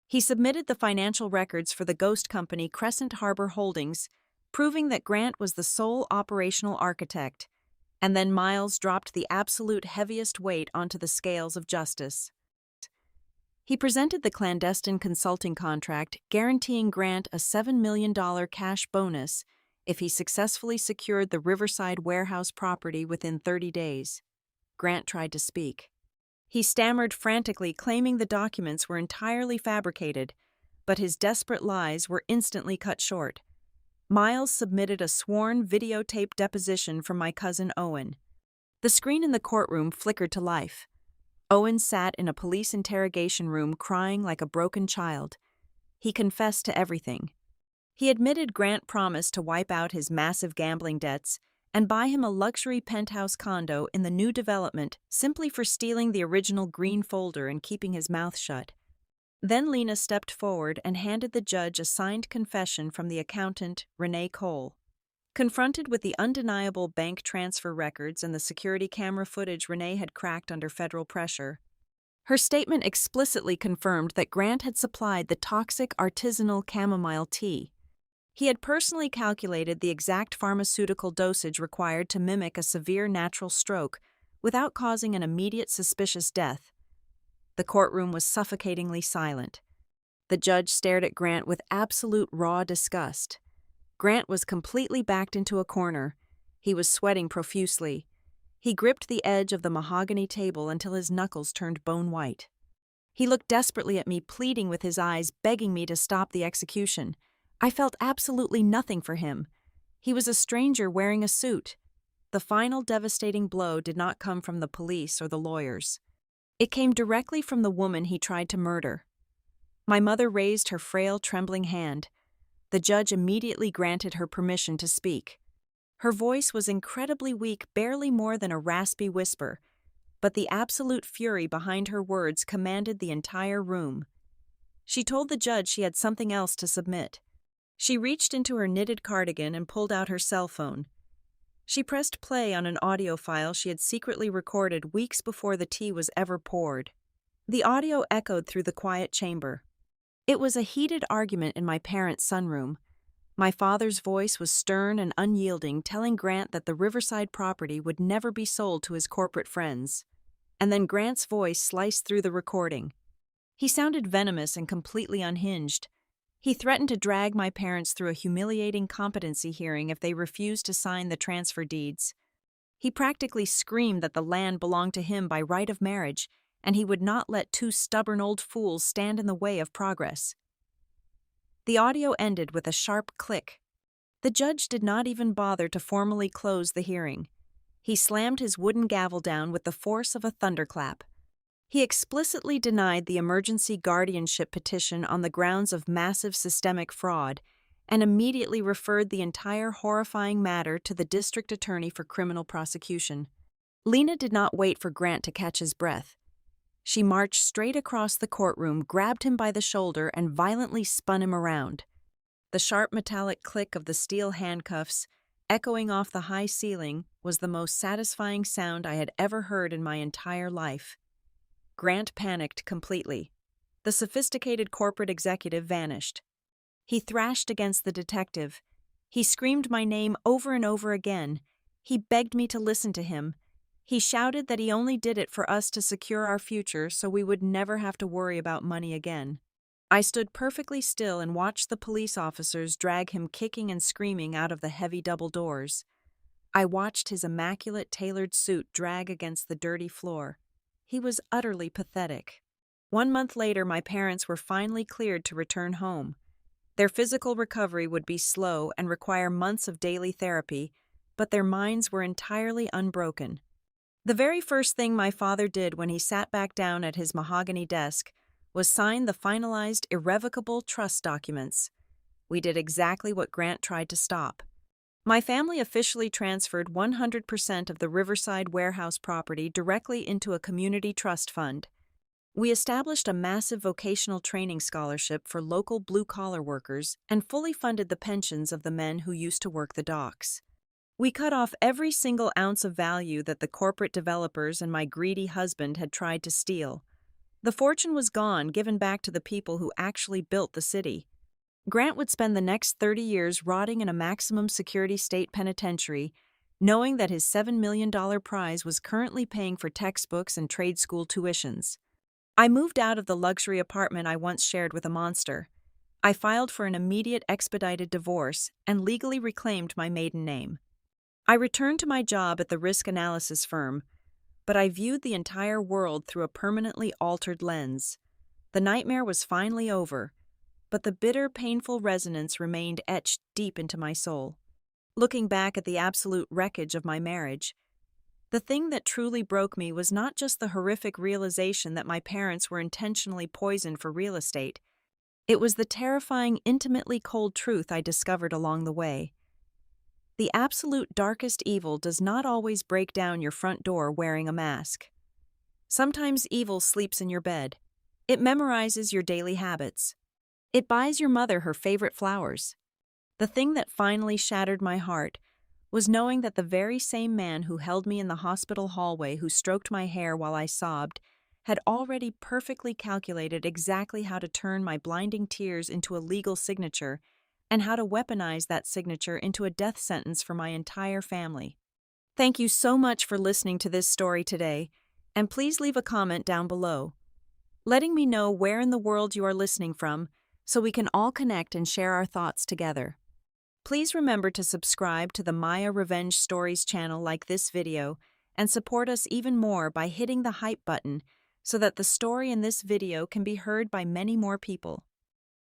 He submitted the financial records for the ghost company Crescent Harbor Holdings, proving that Grant was the sole operational architect. And then Miles dropped the absolute heaviest weight onto the scales of justice. He presented the clandestine consulting contract guaranteeing Grant a $7 million cash bonus if he successfully secured the Riverside warehouse property within 30 days. Grant tried to speak. He stammered frantically, claiming the documents were entirely fabricated, but his desperate lies were instantly cut short. Miles submitted a sworn videotape deposition from my cousin Owen. The screen in the courtroom flickered to life. Owen sat in a police interrogation room crying like a broken child. He confessed to everything. He admitted Grant promised to wipe out his massive gambling debts and buy him a luxury penthouse condo in the new development simply for stealing the original green folder and keeping his mouth shut. Then Lena stepped forward and handed the judge a signed confession from the accountant, Renee Cole. Confronted with the undeniable bank transfer records and the security camera footage Renee had cracked under federal pressure, her statement explicitly confirmed that Grant had supplied the toxic artisanal chamomile tea. He had personally calculated the exact pharmaceutical dosage required to mimic a severe natural stroke without causing an immediate suspicious death. The courtroom was suffocatingly silent. The judge stared at Grant with absolute raw disgust. Grant was completely backed into a corner. He was sweating profusely. He gripped the edge of the mahogany table until his knuckles turned bone white. He looked desperately at me, pleading with his eyes, begging me to stop the execution. I felt absolutely nothing for him. He was a stranger wearing a suit. The final devastating blow did not come from the police or the lawyers. It came directly from the woman he tried to murder. My mother raised her frail, trembling hand. The judge immediately granted her permission to speak. Her voice was incredibly weak, barely more than a raspy whisper, but the absolute fury behind her words commanded the entire room. She told the judge she had something else to submit. She reached into her knitted cardigan and pulled out her cell phone. She pressed play on an audio file she had secretly recorded weeks before the tea was ever poured. The audio echoed through the quiet chamber. It was a heated argument in my parents' sunroom. My father's voice was stern and unyielding, telling Grant that the Riverside property would never be sold to his corporate friends. And then Grant's voice sliced through the recording. He sounded venomous and completely unhinged. He threatened to drag my parents through a humiliating competency hearing if they refused to sign the transfer deeds. He practically screamed that the land belonged to him by right of marriage, and he would not let two stubborn old fools stand in the way of progress. The audio ended with a sharp click. The judge did not even bother to formally close the hearing. He slammed his wooden gavel down with the force of a thunderclap. He explicitly denied the emergency guardianship petition on the grounds of massive systemic fraud and immediately referred the entire horrifying matter to the district attorney for criminal prosecution. Lena did not wait for Grant to catch his breath. She marched straight across the courtroom, grabbed him by the shoulder, and violently spun him around. The sharp metallic click of the steel handcuffs, echoing off the high ceiling, was the most satisfying sound I had ever heard in my entire life. Grant panicked completely. The sophisticated corporate executive vanished. He thrashed against the detective. He screamed my name over and over again. He begged me to listen to him. He shouted that he only did it for us to secure our future so we would never have to worry about money again. I stood perfectly still and watched the police officers drag him kicking and screaming out of the heavy double doors. I watched his immaculate tailored suit drag against the dirty floor. He was utterly pathetic. 1 month later, my parents were finally cleared to return home. Their physical recovery would be slow and require months of daily therapy, but their minds were entirely unbroken. The very first thing my father did when he sat back down at his mahogany desk was sign the finalized irrevocable trust documents. We did exactly what Grant tried to stop. My family officially transferred 100% of the Riverside warehouse property directly into a community trust fund. We established a massive vocational training scholarship for local blue-collar workers and fully funded the pensions of the men who used to work the docks. We cut off every single ounce of value that the corporate developers and my greedy husband had tried to steal. The fortune was gone, given back to the people who actually built the city. Grant would spend the next 30 years rotting in a maximum security state penitentiary, knowing that his $7 million prize was currently paying for textbooks and trade school tuitions. I moved out of the luxury apartment I once shared with a monster. I filed for an immediate expedited divorce and legally reclaimed my maiden name. I returned to my job at the risk analysis firm, but I viewed the entire world through a permanently altered lens. The nightmare was finally over, but the bitter, painful resonance remained etched deep into my soul. Looking back at the absolute wreckage of my marriage, the thing that truly broke me was not just the horrific realization that my parents were intentionally poisoned for real estate. It was the terrifying, intimately cold truth I discovered along the way. The absolute darkest evil does not always break down your front door wearing a mask. Sometimes evil sleeps in your bed. It memorizes your daily habits. It buys your mother her favorite flowers. The thing that finally shattered my heart was knowing that the very same man who held me in the hospital hallway, who stroked my hair while I sobbed, had already perfectly calculated exactly how to turn my blinding tears into a legal signature and how to weaponize that signature into a death sentence for my entire family. Thank you so much for listening to this story today, and please leave a comment down below, letting me know where in the world you are listening from so we can all connect and share our thoughts together. Please remember to subscribe to the Maya Revenge Stories channel like this video and support us even more by hitting the hype button so that the story in this video can be heard by many more people.